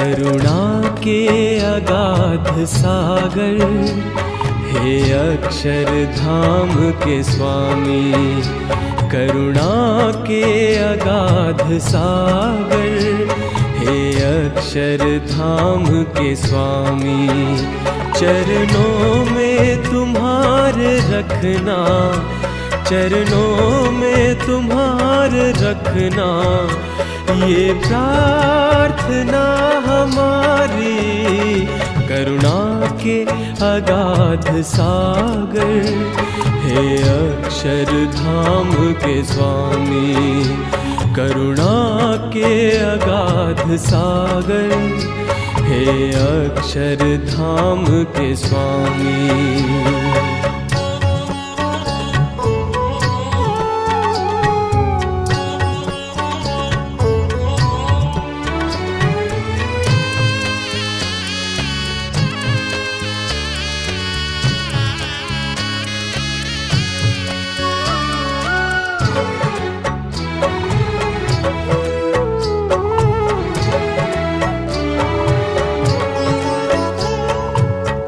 करुणा के अगाध सागर, हे अक्षरधाम के स्वामी। करुणा के अगाध सागर, हे अक्षरधाम के स्वामी। चरणों में तुम्हारे रखना, चरणों में तुम्हारे रखना, ये प्रार्थना हमारी। करुणा के अगाध सागर, हे अक्षरधाम के स्वामी। करुणा के अगाध सागर, हे अक्षरधाम के स्वामी।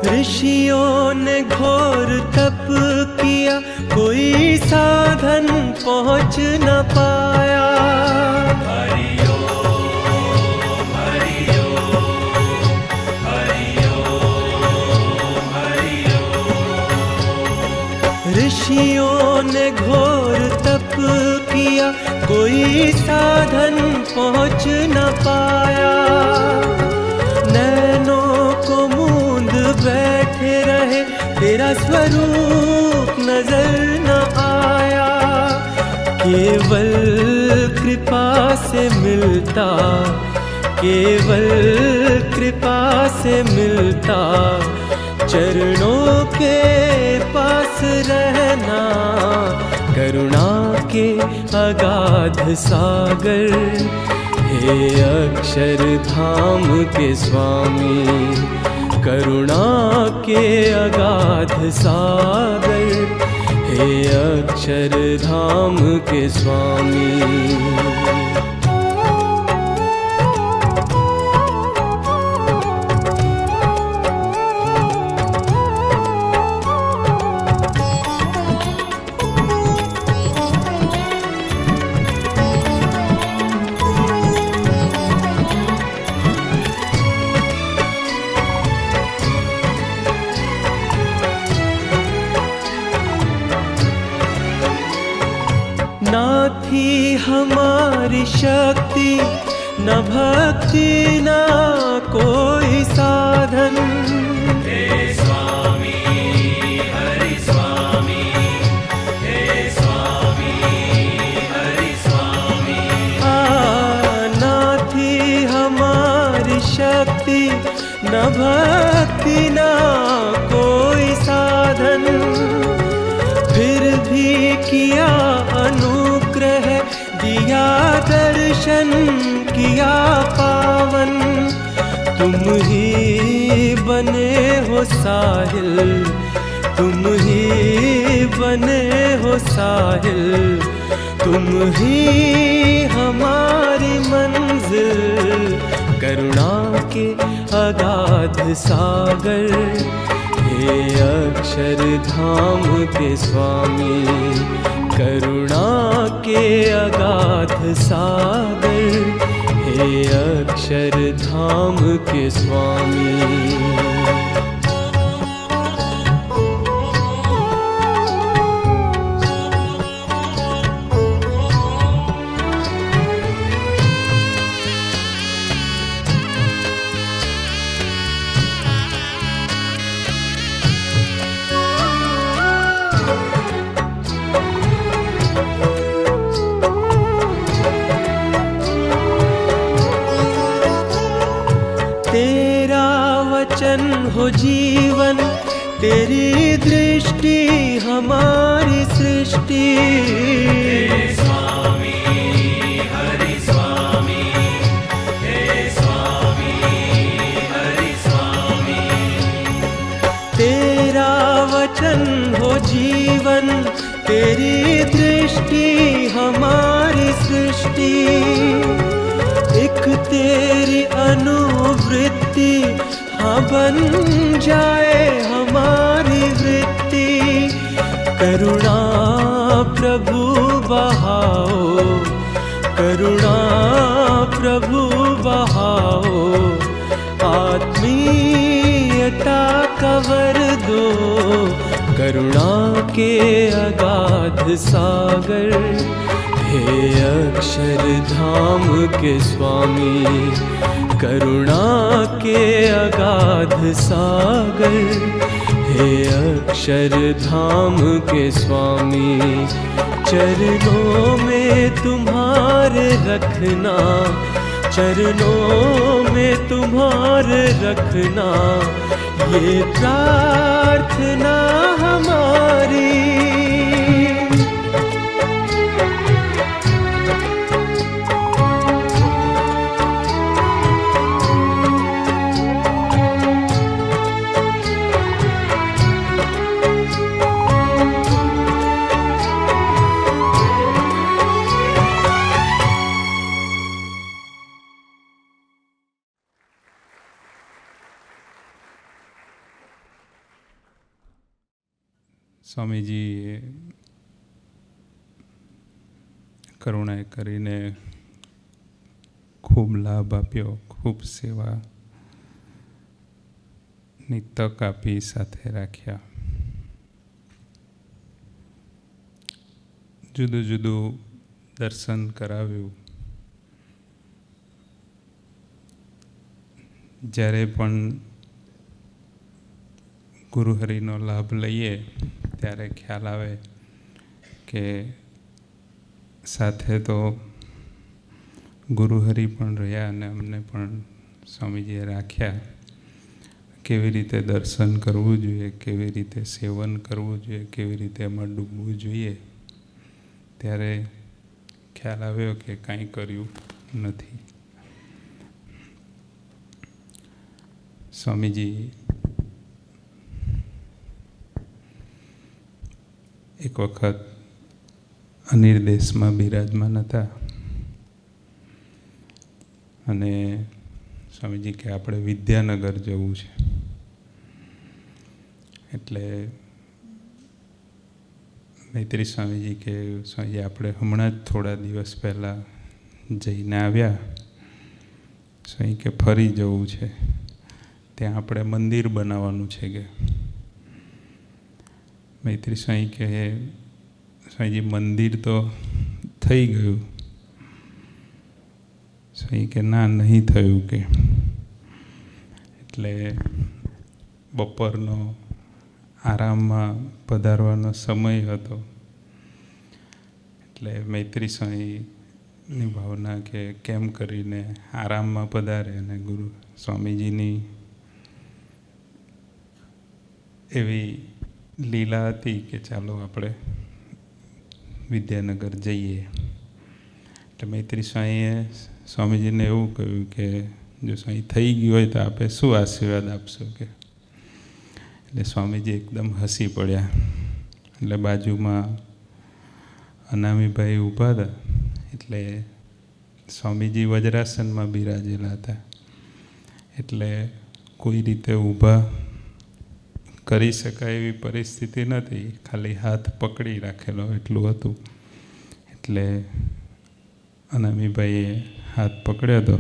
ऋषियों ने घोर तप किया, कोई साधन पहुँच न पाया। हरि ओम हरि ओम हरि ओम हरि ओम। ऋषियों ने घोर तप किया, कोई साधन पहुँच न पाया। नैनों को मूंद बैठे रहे, तेरा स्वरूप नजर न आया। केवल कृपा से मिलता, केवल कृपा से मिलता, चरणों के पास रहना। करुणा के अगाध सागर, हे अक्षरधाम के स्वामी। करुणा के अगाध सागर, हे अक्षरधाम के स्वामी। ना थी हमारी शक्ति, न भक्ति, न कोई साधन। हे स्वामी हरि स्वामी, हे स्वामी हरि स्वामी। ना थी हमारी शक्ति, न भक्ति, न कोई साधन। फिर भी किया अनुग्रह, दिया दर्शन किया पावन। तुम ही बने हो साहिल, तुम ही बने हो साहिल। तुम ही हमारी मंजिल। करुणा के अगाध सागर, हे अक्षरधाम के स्वामी। करुणा के अगाध सागर, हे अक्षरधाम के स्वामी। तेरा वचन हो जीवन, तेरी दृष्टि हमारी सृष्टि। हे स्वामी हरि स्वामी, हे स्वामी हरि स्वामी। तेरा वचन हो जीवन, तेरी दृष्टि हमारी सृष्टि। एक एक तेरी अनुवृत्ति हाँ बन जाए हमारी वृत्ति। करुणा प्रभु बहाओ, करुणा प्रभु बहाओ, आत्मीयता कवर दो। करुणा के अगाध सागर, हे अक्षरधाम के स्वामी। करुणा के अगाध सागर, हे अक्षरधाम के स्वामी। चरणों में तुम्हारे रखना, चरणों में तुम्हारे रखना, ये प्रार्थना हमारी। સ્વામીજીએ કરુણાએ કરીને ખૂબ લાભ આપ્યો, ખૂબ સેવાની તક આપી, સાથે રાખ્યા. જુદું જુદું દર્શન કરાવ્યું. જ્યારે પણ ગુરુહરિનો લાભ લઈએ ત્યારે ખ્યાલ આવે કે સાથે તો ગુરુહરિ પણ રહ્યા અને અમને પણ સ્વામીજીએ રાખ્યા. કેવી રીતે દર્શન કરવું જોઈએ, કેવી રીતે સેવન કરવું જોઈએ, કેવી રીતે એમાં ડૂબવું જોઈએ, ત્યારે ખ્યાલ આવ્યો કે કાંઈ કર્યું નથી. સ્વામીજી એક વખત અનિર દેશમાં બિરાજમાન હતા અને સ્વામીજી કે આપણે વિદ્યાનગર જવું છે. એટલે મૈત્રી સ્વામીજી કે સ્વામીજી આપણે હમણાં જ થોડા દિવસ પહેલાં જઈને આવ્યા. સ્વામી કે ફરી જવું છે, ત્યાં આપણે મંદિર બનાવવાનું છે કે. મૈત્રી સ્વામી કહે સ્વામીજી મંદિર તો થઈ ગયું. સ્વામી કે ના, નહીં થયું કે. એટલે બપોરનો આરામમાં પધારવાનો સમય હતો. એટલે મૈત્રી સ્વામીની ભાવના કે કેમ કરીને આરામમાં પધારે, અને ગુરુ સ્વામીજીની એવી લીલા હતી કે ચાલો આપણે વિદ્યાનગર જઈએ. એટલે મૈત્રી સ્વામીએ સ્વામીજીને એવું કહ્યું કે જો સ્વામી થઈ ગયું હોય તો આપે શું આશીર્વાદ આપશો કે. એટલે સ્વામીજી એકદમ હસી પડ્યા. એટલે બાજુમાં અનામીભાઈ ઊભા હતા. એટલે સ્વામીજી વજ્રાસનમાં બિરાજેલા હતા. એટલે કોઈ રીતે ઊભા કરી શકાય એવી પરિસ્થિતિ નથી, ખાલી હાથ પકડી રાખેલો એટલું હતું. એટલે અનામીભાઈએ હાથ પકડ્યો હતો.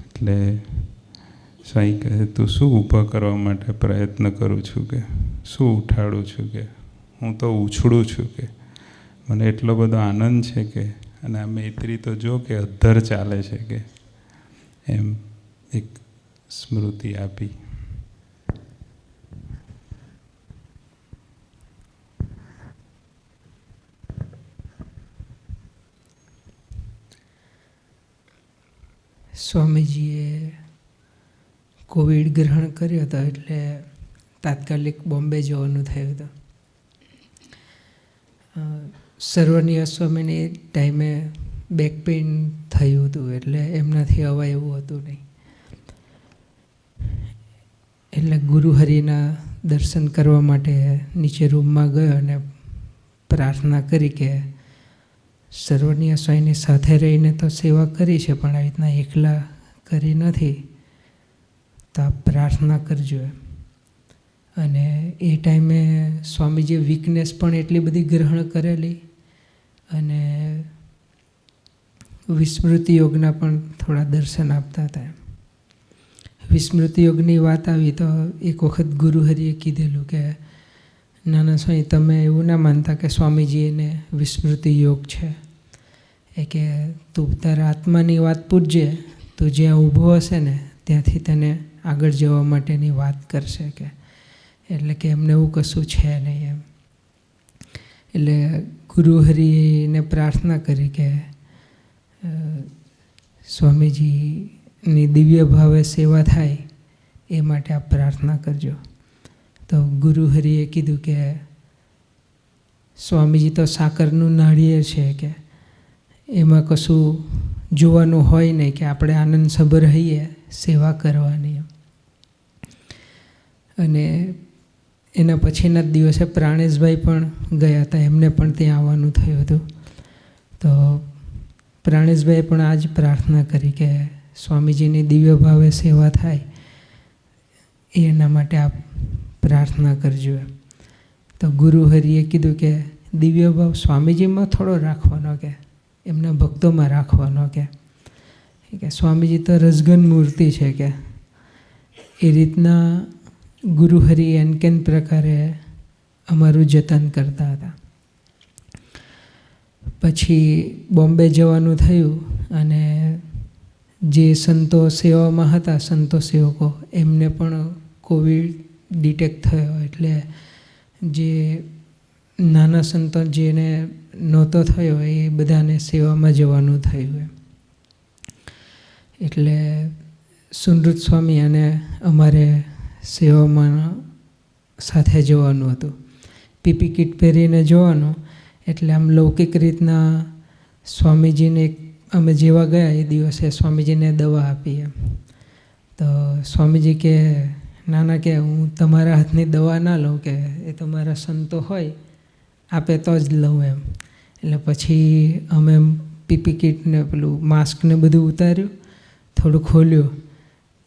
એટલે સ્વામી કહે તું શું ઊભા કરવા માટે પ્રયત્ન કરું છું કે, શું ઉઠાડું છું કે, હું તો ઉછળું છું કે, મને એટલો બધો આનંદ છે કે. અને આ મૈત્રી તો જો કે અધ્ધર ચાલે છે કે, એમ એક સ્મૃતિ આપી. સ્વામીજીએ કોવિડ ગ્રહણ કર્યો હતો, એટલે તાત્કાલિક બોમ્બે જવાનું થયું હતું. સર્વનીય સ્વામીની ટાઈમે બેક પેઇન થયું હતું, એટલે એમનાથી અવાય એવું હતું નહીં. એટલે ગુરુહરિના દર્શન કરવા માટે નીચે રૂમમાં ગયો અને પ્રાર્થના કરી કે સર્વનીય સ્વામીની સાથે રહીને તો સેવા કરી છે, પણ આવી રીતના એકલા કરી નથી. તો આપ પ્રાર્થના કરજો. અને એ ટાઈમે સ્વામીજીએ વીકનેસ પણ એટલી બધી ગ્રહણ કરેલી અને વિસ્મૃતિ યોગના પણ થોડા દર્શન આપતા હતા. વિસ્મૃતિ યોગની વાત આવી તો એક વખત ગુરુહરિએ કીધેલું કે નાના સ્વામી તમે એવું ના માનતા કે સ્વામીજીને વિસ્મૃતિ યોગ છે. એ કે તું તારા આત્માની વાત પૂછજે, તું જ્યાં ઊભો હશે ને ત્યાંથી તને આગળ જવા માટેની વાત કરશે. કે એટલે કે એમને એવું કશું છે નહીં એમ. એટલે ગુરુહરિને પ્રાર્થના કરી કે સ્વામીજીની દિવ્ય ભાવે સેવા થાય એ માટે આપ પ્રાર્થના કરજો. તો ગુરુહરિએ કીધું કે સ્વામીજી તો સાકરનું નાળિયેર છે, કે એમાં કશું જોવાનું હોય નહીં, કે આપણે આનંદસભર રહીએ સેવા કરવાની. અને એના પછીના જ દિવસે પ્રાણેશભાઈ પણ ગયા હતા, એમને પણ ત્યાં આવવાનું થયું હતું. તો પ્રાણેશભાઈએ પણ આ જ પ્રાર્થના કરી કે સ્વામીજીની દિવ્ય ભાવે સેવા થાય એના માટે આપ પ્રાર્થના કરજો. તો ગુરુહરિએ કીધું કે દિવ્ય ભાવ સ્વામીજીમાં થોડો રાખવાનો, કે એમના ભક્તોમાં રાખવાનો. કે સ્વામીજી તો રસગન મૂર્તિ છે, કે એ રીતના ગુરુહરિ એનકેન પ્રકારે અમારું જતન કરતા હતા. પછી બોમ્બે જવાનું થયું અને જે સંતો સેવામાં હતા, સંતો સેવકો, એમને પણ કોવિડ ડિટેક્ટ થયો. એટલે જે નાના સંતો જેને નહોતો થયો એ બધાને સેવામાં જવાનું થયું. એટલે સુનૃત સ્વામી અને અમારે સેવામાં સાથે જવાનું હતું. પીપી કીટ પહેરીને જવાનું. એટલે આમ લૌકિક રીતના સ્વામીજીને અમે જેવા ગયા એ દિવસે સ્વામીજીને દવા આપી એમ. તો સ્વામીજી કે નાના કે હું તમારા હાથની દવા ના લઉં, કે એ તમારા સંતો હોય આપે તો જ લઉં એમ. એટલે પછી અમે પીપી કીટને પેલું માસ્કને બધું ઉતાર્યું, થોડું ખોલ્યું.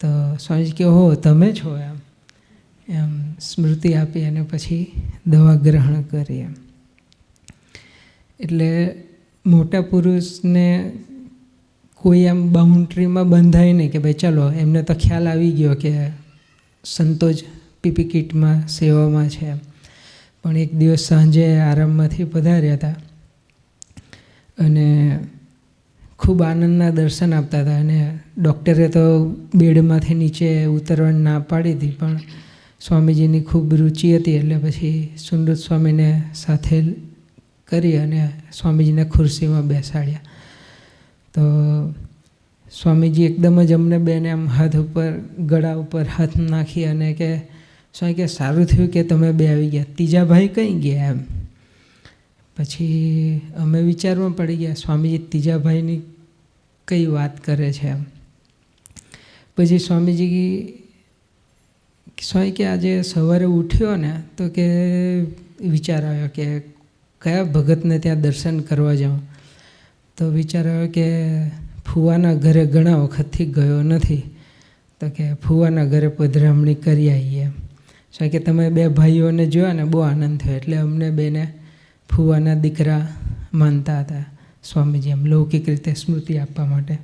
તો સ્વામીજી કે હો તમે છો એમ સ્મૃતિ આપી અને પછી દવા ગ્રહણ કરી એમ. એટલે મોટા પુરુષને કોઈ આમ બાઉન્ડ્રીમાં બંધાય નહીં કે ભાઈ ચાલો, એમને તો ખ્યાલ આવી ગયો કે સંતો જ પીપી કીટમાં સેવામાં છે. પણ એક દિવસ સાંજે આરામમાંથી પધાર્યા હતા અને ખૂબ આનંદના દર્શન આપતા હતા. અને ડૉક્ટરે તો બેડમાંથી નીચે ઉતરવાની ના પાડી હતી, પણ સ્વામીજીની ખૂબ રુચિ હતી. એટલે પછી સુનૃત સ્વામીને સાથે કરી અને સ્વામીજીને ખુરશીમાં બેસાડ્યા. તો સ્વામીજી એકદમ જ અમને બેને આમ હાથ ઉપર, ગળા ઉપર હાથ નાખી અને કે સ્વામી કે સારું થયું કે તમે બે આવી ગયા, ત્રીજા ભાઈ કઈ ગયા એમ. પછી અમે વિચારમાં પડી ગયા સ્વામીજી ત્રીજા ભાઈની કઈ વાત કરે છે એમ. પછી સ્વામીજી સ્વામી કે આજે સવારે ઉઠ્યો ને તો કે વિચાર આવ્યો કે કયા ભગતને ત્યાં દર્શન કરવા જાઉં. તો વિચાર આવ્યો કે ફુવાના ઘરે ઘણા વખતથી ગયો નથી, તો કે ફુવાના ઘરે પધરામણી કરી આવીએ એમ. સ્વામી કે તમે બે ભાઈઓને જોયા ને બહુ આનંદ થયો. એટલે અમને બેને ફુવાના દીકરા માનતા હતા સ્વામીજી, એમ લૌકિક રીતે સ્મૃતિ આપવા માટે.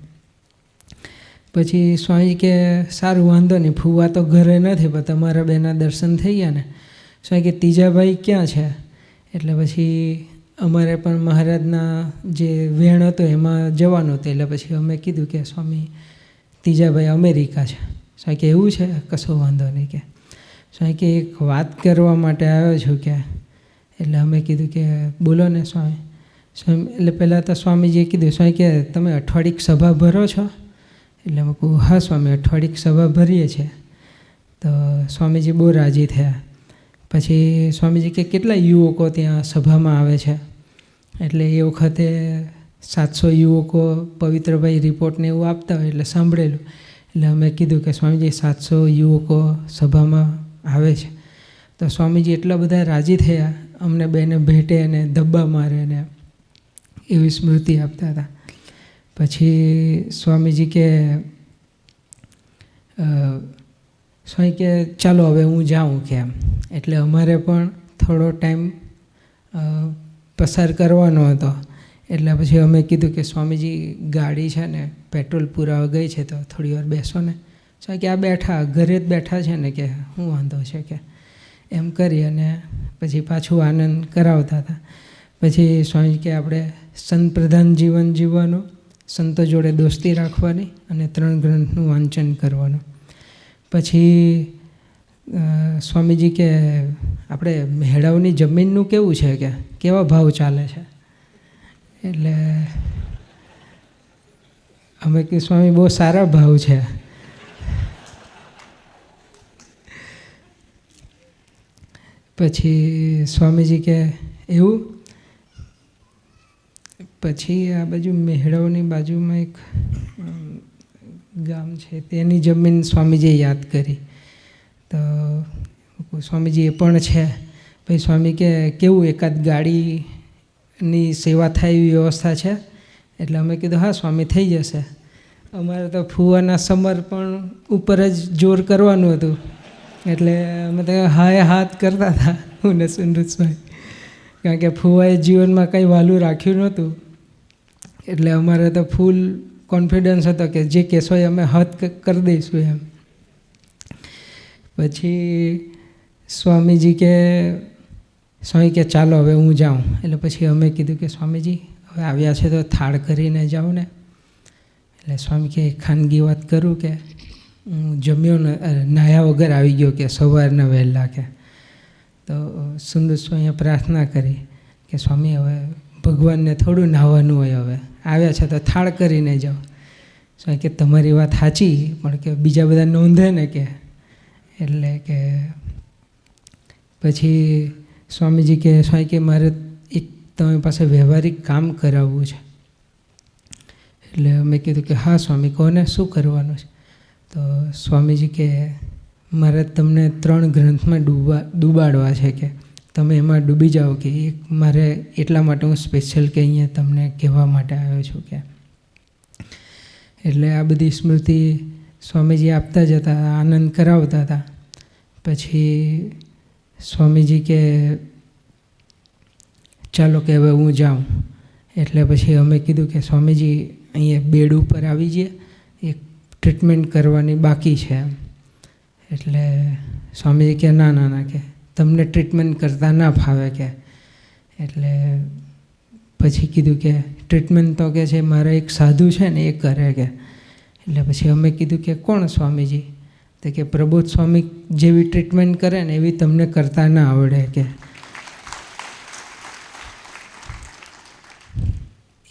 પછી સ્વામી કે સારું વાંધો નહીં, ફુવા તો ઘરે નથી, પણ તમારા બેના દર્શન થઈ ગયા ને. સ્વામી કે ત્રીજા ભાઈ ક્યાં છે? એટલે પછી અમારે પણ મહારાજના જે વેણ હતો એમાં જવાનું હતું. એટલે પછી અમે કીધું કે સ્વામી ત્રીજા ભાઈ અમેરિકા છે. સ્વામી કે એવું છે, કશો વાંધો નહીં. કે સ્વામી કે એક વાત કરવા માટે આવ્યો છું કે. એટલે અમે કીધું કે બોલો ને સ્વામી. સ્વામી એટલે પહેલાં તો સ્વામીજીએ કીધું સ્વામી કે તમે અઠવાડિક સભા ભરો છો? એટલે અમે કહું હા સ્વામી અઠવાડિક સભા ભરીએ છીએ. તો સ્વામીજી બહુ રાજી થયા. પછી સ્વામીજી કે કેટલા યુવકો ત્યાં સભામાં આવે છે? એટલે એ વખતે 700 યુવકો પવિત્રભાઈ રિપોર્ટને એવું આપતા હોય એટલે સાંભળેલું. એટલે અમે કીધું કે સ્વામીજી 700 યુવકો સભામાં આવે છે. તો સ્વામીજી એટલા બધા રાજી થયા, અમને બેને ભેટે અને ધબ્બા મારે ને એવી સ્મૃતિ આપતા હતા. પછી સ્વામીજી કે સ્વામી કે ચાલો હવે હું જાઉં કે એમ. એટલે અમારે પણ થોડો ટાઈમ પસાર કરવાનો હતો. એટલે પછી અમે કીધું કે સ્વામીજી ગાડી છે ને પેટ્રોલ પુરાવા ગઈ છે તો થોડી વાર બેસો ને. સ્વામી કે આ બેઠા ઘરે જ બેઠા છે ને કે શું વાંધો છે કે એમ કરી અને પછી પાછું આનંદ કરાવતા હતા. પછી સ્વામી કે આપણે સંત પ્રધાન જીવન જીવવાનું, સંતો જોડે દોસ્તી રાખવાની અને 3 ગ્રંથનું વાંચન કરવાનું. પછી સ્વામીજી કે આપણે મેળાવની જમીનનું કેવું છે કે કેવા ભાવ ચાલે છે. એટલે અમે કે સ્વામી બહુ સારા ભાવ છે. પછી સ્વામીજી કે એવું. પછી આ બાજુ મેળવની બાજુમાં એક ગામ છે તેની જમીન સ્વામીજીએ યાદ કરી. તો સ્વામીજી એ પણ છે. પછી સ્વામી કે કેવું એકાદ ગાડીની સેવા થાય એવી વ્યવસ્થા છે. એટલે અમે કીધું હા સ્વામી થઈ જશે. અમારે તો ફુવાના સમર્પણ ઉપર જ જોર કરવાનું હતું. એટલે અમે તો હાય હાથ કરતા હતા હું ને સુનૃત સ્વામી. કારણ કે ફુવાએ જીવનમાં કંઈ વાલું રાખ્યું નહોતું. એટલે અમારે તો ફૂલ કોન્ફિડન્સ હતો કે જે કહેશો એ અમે હાથ કરી દઈશું એમ. પછી સ્વામીજી કે સ્વામી કે ચાલો હવે હું જાઉં. એટલે પછી અમે કીધું કે સ્વામીજી હવે આવ્યા છે તો થાળ કરીને જાઉં ને. એટલે સ્વામી કે ખાનગી વાત કરું કે હું જમ્યો નાહ્યા વગર આવી ગયો કે સવારના વહેલા કે. તો સુંદર સ્વામીએ પ્રાર્થના કરી કે સ્વામી હવે ભગવાનને થોડું નાહવાનું હોય, હવે આવ્યા છે તો થાળ કરીને જાઓ. સ્વામી કે તમારી વાત સાચી પણ કે બીજા બધા નોંધે ને કે. એટલે કે પછી સ્વામીજી કે સ્વામી કે મારે એક તમારી પાસે વ્યવહારિક કામ કરાવવું છે. એટલે મેં કીધું કે હા સ્વામી કોને શું કરવાનું છે. તો સ્વામીજી કે મારે તમને 3 ગ્રંથમાં ડૂબાડવા છે કે તમે એમાં ડૂબી જાઓ કે એક મારે એટલા માટે હું સ્પેશિયલ કે અહીંયા તમને કહેવા માટે આવ્યો છું કે. એટલે આ બધી સ્મૃતિ સ્વામીજી આપતા જતા, આનંદ કરાવતા હતા. પછી સ્વામીજી કે ચાલો કે હવે હું જાઉં. એટલે પછી અમે કીધું કે સ્વામીજી અહીંયા બેડ ઉપર આવી જઈએ, એક ટ્રીટમેન્ટ કરવાની બાકી છે એમ. એટલે સ્વામીજી કે ના ના ના કે તમને ટ્રીટમેન્ટ કરતાં ના ફાવે કે. એટલે પછી કીધું કે ટ્રીટમેન્ટ તો કે છે મારા એક સાધુ છે ને એ કરે કે. એટલે પછી અમે કીધું કે કોણ સ્વામીજી. તો કે પ્રબોધ સ્વામી જેવી ટ્રીટમેન્ટ કરે ને એવી તમને કરતાં ના આવડે કે.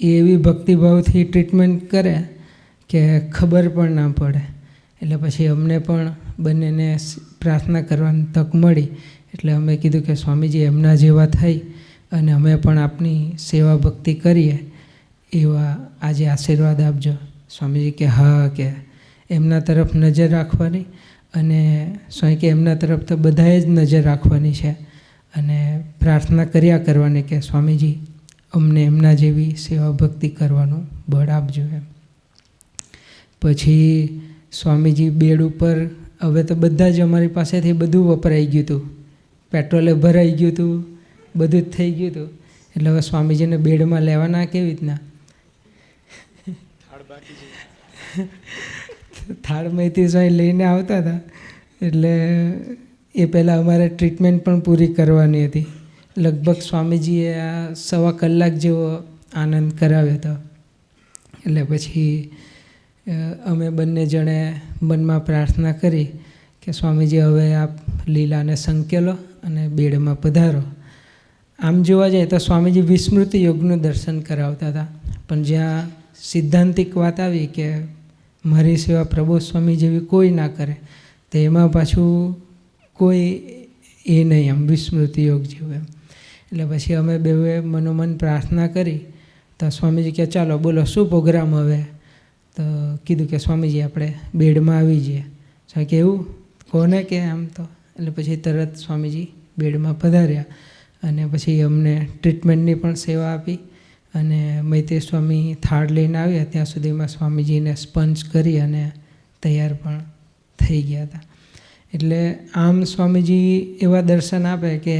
એવી ભક્તિભાવથી ટ્રીટમેન્ટ કરે કે ખબર પણ ના પડે. એટલે પછી અમને પણ બંનેને પ્રાર્થના કરવાની તક મળી. એટલે અમે કીધું કે સ્વામીજી એમના જેવા થઈ અને અમે પણ આપની સેવા ભક્તિ કરીએ એવા આજે આશીર્વાદ આપજો. સ્વામીજી કે હા કે એમના તરફ નજર રાખવાની અને સ્વામી કે એમના તરફ તો બધાએ જ નજર રાખવાની છે અને પ્રાર્થના કર્યા કરવાની કે સ્વામીજી અમને એમના જેવી સેવા ભક્તિ કરવાનું બળ આપજો એમ. પછી સ્વામીજી બેડ ઉપર હવે તો બધા જ અમારી પાસેથી બધું વપરાઈ ગયું હતું. પેટ્રોલે ભરાઈ ગયું હતું, બધું જ થઈ ગયું હતું. એટલે હવે સ્વામીજીને બેડમાં લેવાના કેવી રીતના. થાળમાંથી સ્વામી લઈને આવતા હતા. એટલે એ પહેલાં અમારે ટ્રીટમેન્ટ પણ પૂરી કરવાની હતી. લગભગ સ્વામીજીએ આ 1.25 કલાક જેવો આનંદ કરાવ્યો હતો. એટલે પછી અમે બંને જણે મનમાં પ્રાર્થના કરી કે સ્વામીજી હવે આપ લીલાને સંકેલો અને બેડમાં પધારો. આમ જોવા જાય તો સ્વામીજી વિસ્મૃતિ યોગનું દર્શન કરાવતા હતા. પણ જ્યાં સિદ્ધાંતિક વાત આવી કે મારી સેવા પ્રબોધ સ્વામી જેવી કોઈ ના કરે તો એમાં પાછું કોઈ એ નહીં એમ વિસ્મૃતિ યોગ જેવું એમ. એટલે પછી અમે બેઉએ મનોમન પ્રાર્થના કરી. તો સ્વામીજી કે ચાલો બોલો શું પ્રોગ્રામ હવે. તો કીધું કે સ્વામીજી આપણે બેડમાં આવી જઈએ. સ્વામી કે એવું કોને કે આમ તો. એટલે પછી તરત સ્વામીજી બેડમાં પધાર્યા અને પછી અમને ટ્રીટમેન્ટની પણ સેવા આપી અને મૈત્રી સ્વામી થાળ લઈને આવ્યા ત્યાં સુધીમાં સ્વામીજીને સ્પંચ કરી અને તૈયાર પણ થઈ ગયા હતા. એટલે આમ સ્વામીજી એવા દર્શન આપે કે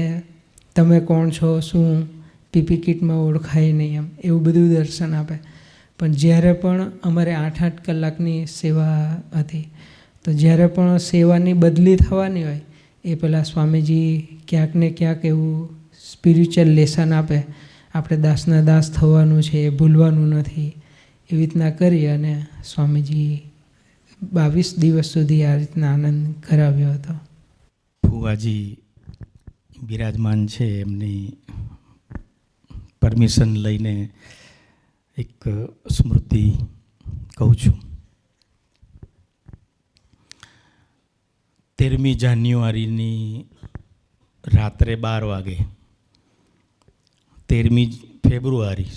તમે કોણ છો, શું પીપી કિટમાં ઓળખાય નહીં, એમ એવું બધું દર્શન આપે. પણ જ્યારે પણ અમારે 8-8 કલાકની સેવા હતી, તો જ્યારે પણ સેવાની બદલી થવાની હોય એ પહેલાં સ્વામીજી ક્યાંક ને ક્યાંક એવું સ્પિરિચ્યુઅલ લેસન આપે, આપણે દાસના દાસ થવાનું છે, એ ભૂલવાનું નથી, એવી રીતના કરી અને સ્વામીજી 22 દિવસ સુધી આ રીતના આનંદ કરાવ્યો હતો. ફુવાજી બિરાજમાન છે, એમની પરમિશન લઈને એક સ્મૃતિ કહું છું. 13મી જાન્યુઆરીની રાત્રે 12 વાગે, 13મી ફેબ્રુઆરી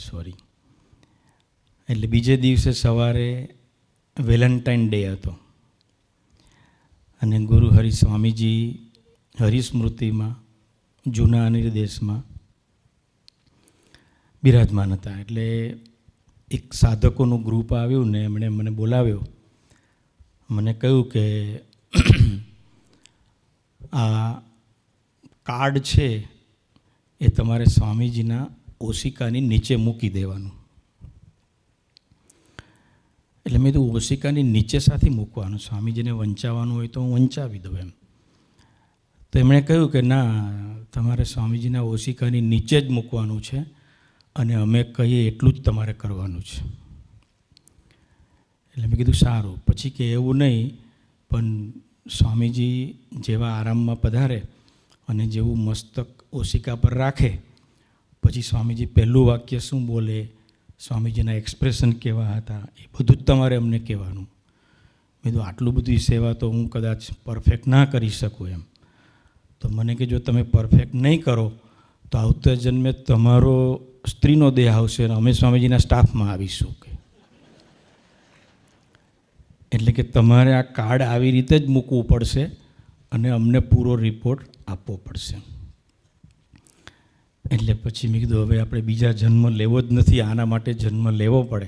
એટલે બીજે દિવસે સવારે વેલેન્ટાઇન ડે હતો અને ગુરુ હરિ સ્વામીજી હરિસ્મૃતિમાં જૂના અનિર્દેશમાં બિરાજમાન હતા. એટલે એક સાધકોનું ગ્રુપ આવ્યું ને એમણે મને બોલાવ્યો, મને કહ્યું કે આ કાર્ડ છે એ તમારે સ્વામીજીના ઓશિકાની નીચે મૂકી દેવાનું. એટલે મેં તો ઓશિકાની નીચે સાથે મૂકવાનું, સ્વામીજીને વંચાવવાનું હોય તો હું વંચાવી દઉં એમ. તો એમણે કહ્યું કે ના, તમારે સ્વામીજીના ઓશિકાની નીચે જ મૂકવાનું છે અને અમે કહીએ એટલું જ તમારે કરવાનું છે. એટલે મેં કીધું સારું. પછી કે એવું નહીં, પણ સ્વામીજી જેવા આરામમાં પધારે અને જેવું મસ્તક ઓશિકા પર રાખે પછી સ્વામીજી પહેલું વાક્ય શું બોલે, સ્વામીજીના એક્સપ્રેશન કેવા હતા, એ બધું જ તમારે અમને કહેવાનું. મેં કીધું આટલું બધી સેવા તો હું કદાચ પરફેક્ટ ના કરી શકું એમ. તો મને કે જો તમે પરફેક્ટ નહીં કરો તો આવતા જન્મે તમારો સ્ત્રીનો દેહ આવશે અને અમે સ્વામીજીના સ્ટાફમાં આવીશું. કે એટલે કે તમારે આ કાર્ડ આવી રીતે જ મૂકવું પડશે અને અમને પૂરો રિપોર્ટ આપવો પડશે. એટલે પછી મેં કીધું હવે આપણે બીજા જન્મ લેવો જ નથી, આના માટે જન્મ લેવો પડે,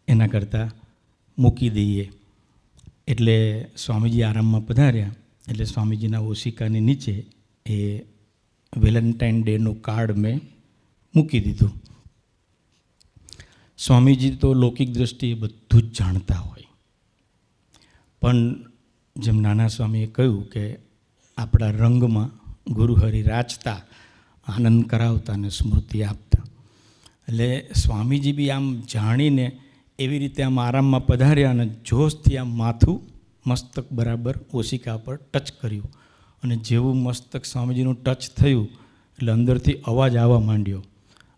એના કરતાં મૂકી દઈએ. એટલે સ્વામીજી આરામમાં પધાર્યા એટલે સ્વામીજીના ઓશિકાની નીચે એ વેલેન્ટાઇન ડેનું કાર્ડ મેં મૂકી દીધું. સ્વામીજી તો લૌકિક દ્રષ્ટિએ બધું જ જાણતા હોય, પણ જેમ નાના સ્વામીએ કહ્યું કે આપણા રંગમાં ગુરુહરિ રાચતા, આનંદ કરાવતા અને સ્મૃતિ આપતા. એટલે સ્વામીજી બી આમ જાણીને એવી રીતે આમ આરામમાં પધાર્યા અને જોશથી આમ માથું મસ્તક બરાબર ઓશિકા પર ટચ કર્યું અને જેવું મસ્તક સ્વામીજીનું ટચ થયું એટલે અંદરથી અવાજ આવવા માંડ્યો,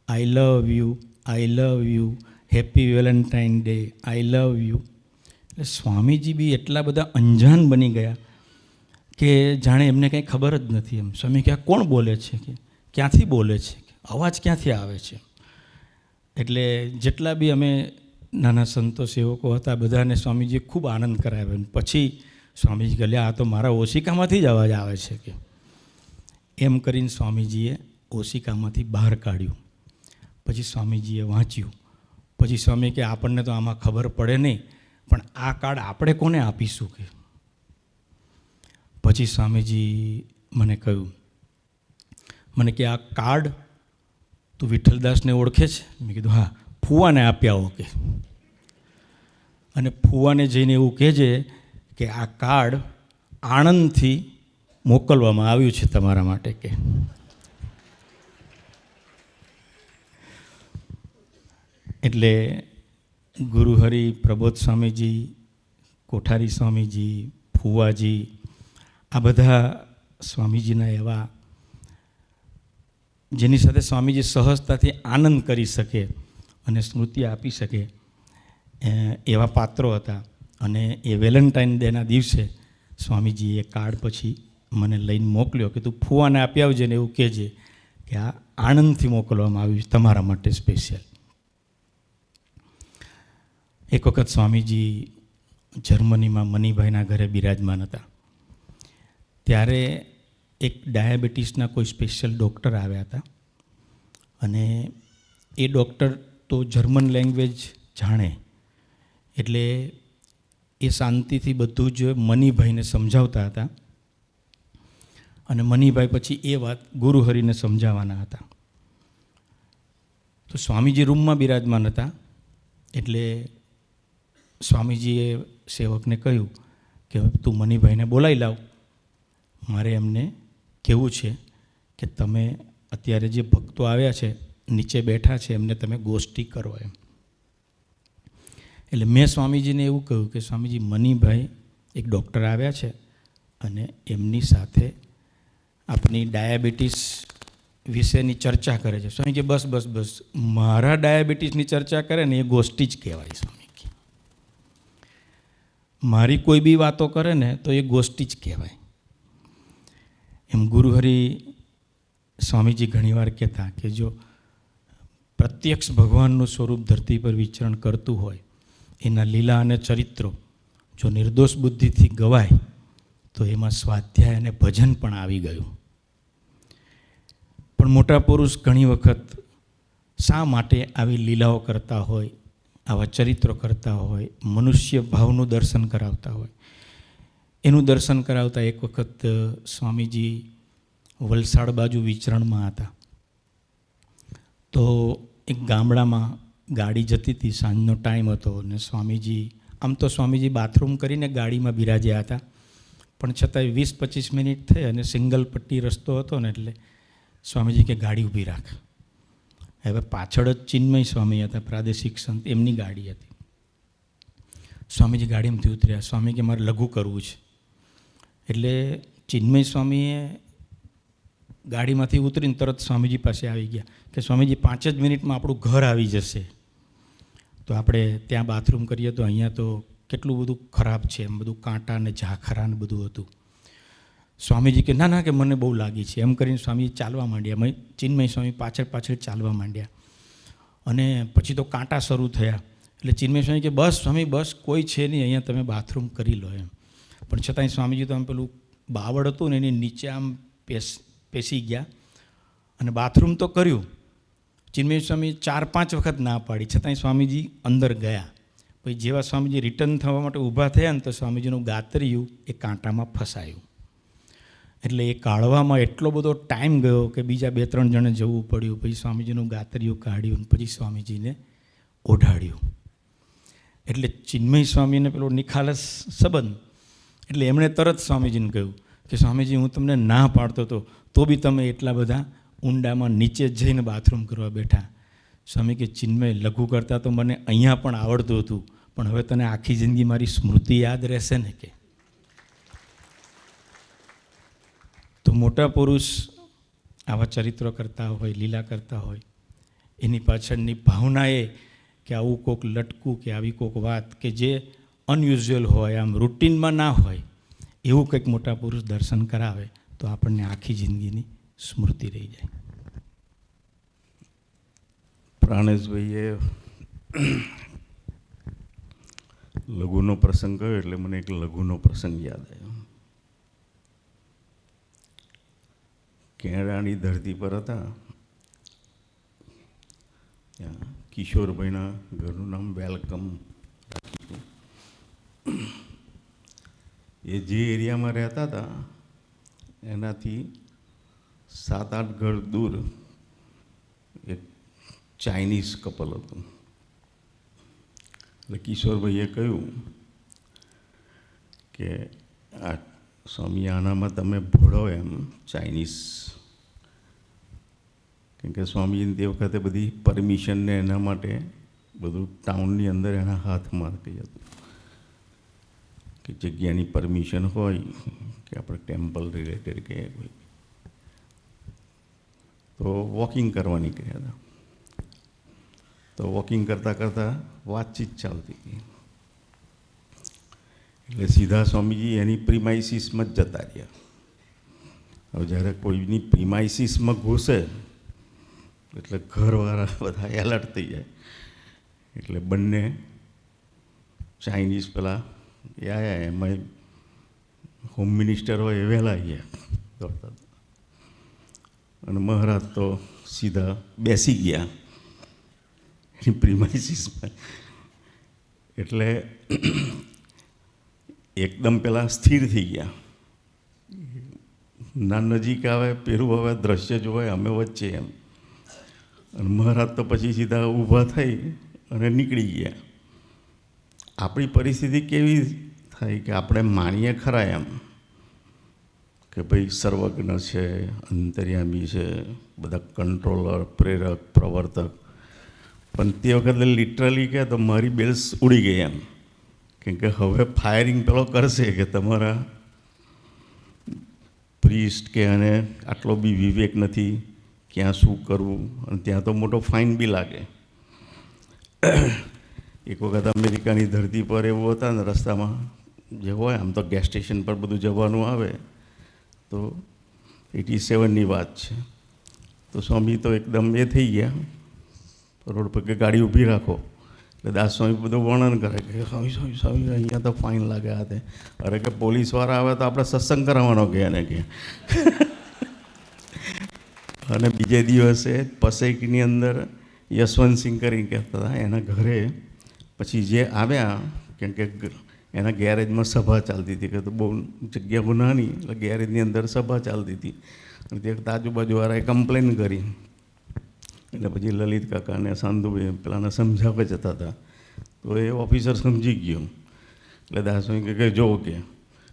I love you, I love you, happy Valentine day, I love you. એટલે સ્વામીજી બી એટલા બધા અંજાન બની ગયા કે જાણે એમને કંઈ ખબર જ નથી. એમ સ્વામી કે આ કોણ બોલે છે, કે ક્યાંથી બોલે છે, અવાજ ક્યાંથી આવે છે. એટલે જેટલા બી અમે નાના સંતો સેવકો હતા બધાને સ્વામીજીએ ખૂબ આનંદ કરાવ્યો. પછી સ્વામીજી કહે આ તો મારા ઓશિકામાંથી જ અવાજ આવે છે. કે એમ કરીને સ્વામીજીએ ઓશિકામાંથી બહાર કાઢ્યું. પછી સ્વામીજીએ વાંચ્યું. પછી સ્વામી કે આપણને તો આમાં ખબર પડે નહીં, પણ આ કાર્ડ આપણે કોને આપીશું. કે પછી સ્વામીજી મને કહ્યું, મને કે આ કાર્ડ તું વિઠ્ઠલદાસને ઓળખે છે? મેં કીધું હા. ફુવાને આપ્યા હો. કે અને ફુવાને જઈને એવું કહેજે કે આ કાર્ડ આણંદથી મોકલવામાં આવ્યું છે તમારા માટે. કે એટલે ગુરુહરિ પ્રબોધ સ્વામીજી, કોઠારી સ્વામીજી, ફુવાજી, આ બધા સ્વામીજીના એવા જેની સાથે સ્વામીજી સહજતાથી આનંદ કરી શકે અને સ્મૃતિ આપી શકે એવા પાત્રો હતા. અને એ વેલેન્ટાઇન ડેના દિવસે સ્વામીજીએ કાર્ડ પછી મને લઈને મોકલ્યો કે તું ફુવાને આપી આવજે ને એવું કહેજે કે આ આણંદથી મોકલવામાં આવ્યું છે તમારા માટે સ્પેશિયલ. એક વખત સ્વામીજી જર્મનીમાં મનીભાઈના ઘરે બિરાજમાન હતા. ત્યારે એક ડાયાબિટીસના કોઈ સ્પેશિયલ ડૉક્ટર આવ્યા હતા અને એ ડૉક્ટર તો જર્મન લેંગ્વેજ જાણે એટલે એ શાંતિથી બધું જ મનીભાઈને સમજાવતા હતા અને મનીભાઈ પછી એ વાત ગુરુહરિને સમજાવવાના હતા. તો સ્વામીજી રૂમમાં બિરાજમાન હતા એટલે સ્વામીજીએ સેવકને કહ્યું કે તું મનીભાઈને બોલાવી લાવ, મારે એમને કહેવું છે કે તમે અત્યારે જે ભક્તો આવ્યા છે નીચે બેઠા છે એમને તમે ગોષ્ઠી કરો એમ. એટલે મેં સ્વામીજીને એવું કહ્યું કે સ્વામીજી મનીભાઈ એક ડૉક્ટર આવ્યા છે અને એમની સાથે આપણી ડાયાબિટીસ વિશેની ચર્ચા કરે છે. સ્વામી કે બસ બસ બસ, મારા ડાયાબિટીસની ચર્ચા કરે ને એ ગોષ્ઠી જ કહેવાય. સ્વામી કે મારી કોઈ બી વાતો કરે ને તો એ ગોષ્ઠી જ કહેવાય. એમ ગુરુહરિ સ્વામીજી ઘણીવાર કહેતા કે જો પ્રત્યક્ષ ભગવાનનું સ્વરૂપ ધરતી પર વિચરણ કરતું હોય, એના લીલા અને ચરિત્રો જો નિર્દોષ બુદ્ધિથી ગવાય તો એમાં સ્વાધ્યાય અને ભજન પણ આવી ગયું. પણ મોટા પુરુષ ઘણી વખત શા માટે આવી લીલાઓ કરતા હોય, આવા ચરિત્રો કરતા હોય, મનુષ્ય ભાવનું દર્શન કરાવતા હોય? એનું દર્શન કરાવતા એક વખત સ્વામીજી વલસાડ બાજુ વિચરણમાં હતા તો એક ગામડામાં ગાડી જતી હતી, સાંજનો ટાઈમ હતો અને સ્વામીજી આમ તો સ્વામીજી બાથરૂમ કરીને ગાડીમાં બિરાજ્યા હતા, પણ છતાંય 20-25 મિનિટ થઈ અને સિંગલ પટ્ટી રસ્તો હતો ને એટલે સ્વામીજી કે ગાડી ઊભી રાખ. હવે પાછળ જ ચિન્મય સ્વામી હતા, પ્રાદેશિક સંત, એમની ગાડી હતી. સ્વામીજી ગાડીમાંથી ઉતર્યા. સ્વામી કે મારે લઘુ કરવું છે. એટલે ચિન્મય સ્વામીએ ગાડીમાંથી ઉતરીને તરત સ્વામીજી પાસે આવી ગયા કે સ્વામીજી 5 જ મિનિટમાં આપણું ઘર આવી જશે, તો આપણે ત્યાં બાથરૂમ કરીએ તો અહીંયા તો કેટલું બધું ખરાબ છે, એમ બધું કાંટા ને ઝાખરા ને બધું હતું. સ્વામીજી કે ના ના, કે મને બહુ લાગી છે. એમ કરીને સ્વામી ચાલવા માંડ્યા. ચિન્મય સ્વામી પાછળ પાછળ ચાલવા માંડ્યા અને પછી તો કાંટા શરૂ થયા. એટલે ચિન્મય સ્વામી કે બસ સ્વામી બસ, કોઈ છે નહીં, અહીંયા તમે બાથરૂમ કરી લો એમ. પણ છતાંય સ્વામીજી તો આમ પેલું બાવળ હતું ને એની નીચે આમ પેસી ગયા અને બાથરૂમ તો કર્યું. ચિન્મય સ્વામી 4-5 વખત ના પાડી, છતાંય સ્વામીજી અંદર ગયા. પછી જેવા સ્વામીજી રિટર્ન થવા માટે ઊભા થયા ને તો સ્વામીજીનું ગાતરિયું એ કાંટામાં ફસાયું. એટલે એ કાઢવામાં એટલો બધો ટાઈમ ગયો કે બીજા 2-3 જણે જવું પડ્યું. પછી સ્વામીજીનું ગાતરિયું કાઢ્યું ને પછી સ્વામીજીને ઓઢાડ્યું. એટલે ચિન્મય સ્વામીને પેલો નિખાલસ સંબંધ, એટલે એમણે તરત સ્વામીજીને કહ્યું કે સ્વામીજી હું તમને ના પાડતો હતો તો બી તમે એટલા બધા ઊંડામાં નીચે જઈને બાથરૂમ કરવા બેઠા. સ્વામી કે ચિન્મય લઘુ કરતાં તો મને અહીંયા પણ આવડતું હતું, પણ હવે તને આખી જિંદગી મારી સ્મૃતિ યાદ રહેશે ને કે. તો મોટા પુરુષ આવા ચરિત્રો કરતા હોય, લીલા કરતા હોય, એની પાછળની ભાવના એ કે આવું કોક લટકું કે આવી કોક વાત કે જે અનયુઝ્યુઅલ હોય, આમ રૂટીનમાં ના હોય, એવું કંઈક મોટા પુરુષ દર્શન કરાવે તો આપણને આખી જિંદગીની સ્મૃતિ રહી જાય. પ્રાણેશભાઈએ લઘુનો પ્રસંગ કહ્યો એટલે મને એક લઘુનો પ્રસંગ યાદ આવ્યો. કેનેડાની ધરતી પર હતા, ત્યાં કિશોરભાઈના ઘરનું નામ વેલકમ રાખ્યું. એ જે એરિયામાં રહેતા હતા એનાથી 7-8 ઘર દૂર એક ચાઇનીઝ કપલ હતું. એટલે કિશોરભાઈએ કહ્યું કે આ સ્વામી આનામાં તમે ભોળો એમ ચાઇનીઝ, કેમ કે સ્વામીજીને તે વખતે બધી પરમિશનને એના માટે બધું ટાઉનની અંદર એના હાથમાં કંઈ હતું કે જગ્યાની પરમિશન હોય કે આપણે ટેમ્પલ રિલેટેડ કે હોય તો વોકિંગ કરવા નીકળ્યા હતા. તો વોકિંગ કરતાં કરતાં વાતચીત ચાલતી હતી એટલે સીધા સ્વામીજી એની પ્રિમાઇસીસમાં જ જતા રહ્યા. હવે જ્યારે કોઈની પ્રિમાઇસીસમાં ઘૂસે એટલે ઘરવાળા બધા એલર્ટ થઈ જાય. એટલે બંને ચાઇનીઝ પેલા એ આવ્યા, એમાં હોમ મિનિસ્ટર હોય એ વહેલા આવ્યા દોડતા, અને મહારાજ તો સીધા બેસી ગયા એની પ્રિમાઇસીસમાં. એટલે એકદમ પહેલાં સ્થિર થઈ ગયા. ના નજીક આવે પેલું હવે દ્રશ્ય જોવાય અમે વચ્ચે એમ. અને મહારાજ તો પછી સીધા ઊભા થઈ અને નીકળી ગયા. આપણી પરિસ્થિતિ કેવી થાય કે આપણે માનીએ ખરા એમ કે ભાઈ સર્વજ્ઞ છે, અંતર્યામી છે, બધા કંટ્રોલર, પ્રેરક, પ્રવર્તક. પણ તે વખતે લિટરલી કહે તો મારી બેલ્સ ઉડી ગઈ એમ. કેમ કે હવે ફાયરિંગ પેલો કરશે કે તમારા પ્રિસ્ટ કે અને આટલો બી વિવેક નથી, ક્યાં શું કરવું, અને ત્યાં તો મોટો ફાઇન બી લાગે. એક વખત અમેરિકાની ધરતી પર એવું હતા ને, રસ્તામાં જે હોય આમ તો ગેસ સ્ટેશન પર બધું જવાનું આવે, તો 87ની વાત છે. તો સ્વામી તો એકદમ એ થઈ ગયા રોડ પર કે ગાડી ઊભી રાખો. એટલે દાસ સ્વામી બધું વર્ણન કરે કે સ્વામી સ્વામી સ્વામી અહીંયા તો ફાઇન લાગે આ તે. અરે કે પોલીસવાળા આવે તો આપણે સત્સંગ કરાવવાનો કે એને કે. અને બીજે દિવસે પસેકની અંદર યશવંતસિંહ કરીને કહેતા હતા, એના ઘરે પછી જે આવ્યા, કેમ કે એના ગેરેજમાં સભા ચાલતી હતી, કે તો બહુ જગ્યા નાની, એટલે ગેરેજની અંદર સભા ચાલતી હતી. અને તે વખતે આજુબાજુવાળાએ કમ્પ્લેન કરી. એટલે પછી લલિત કાકાને સાંધુભાઈ પેલાને સમજાવવા જતા હતા. તો એ ઓફિસર સમજી ગયો. એટલે દાસભાઈ કે જો કે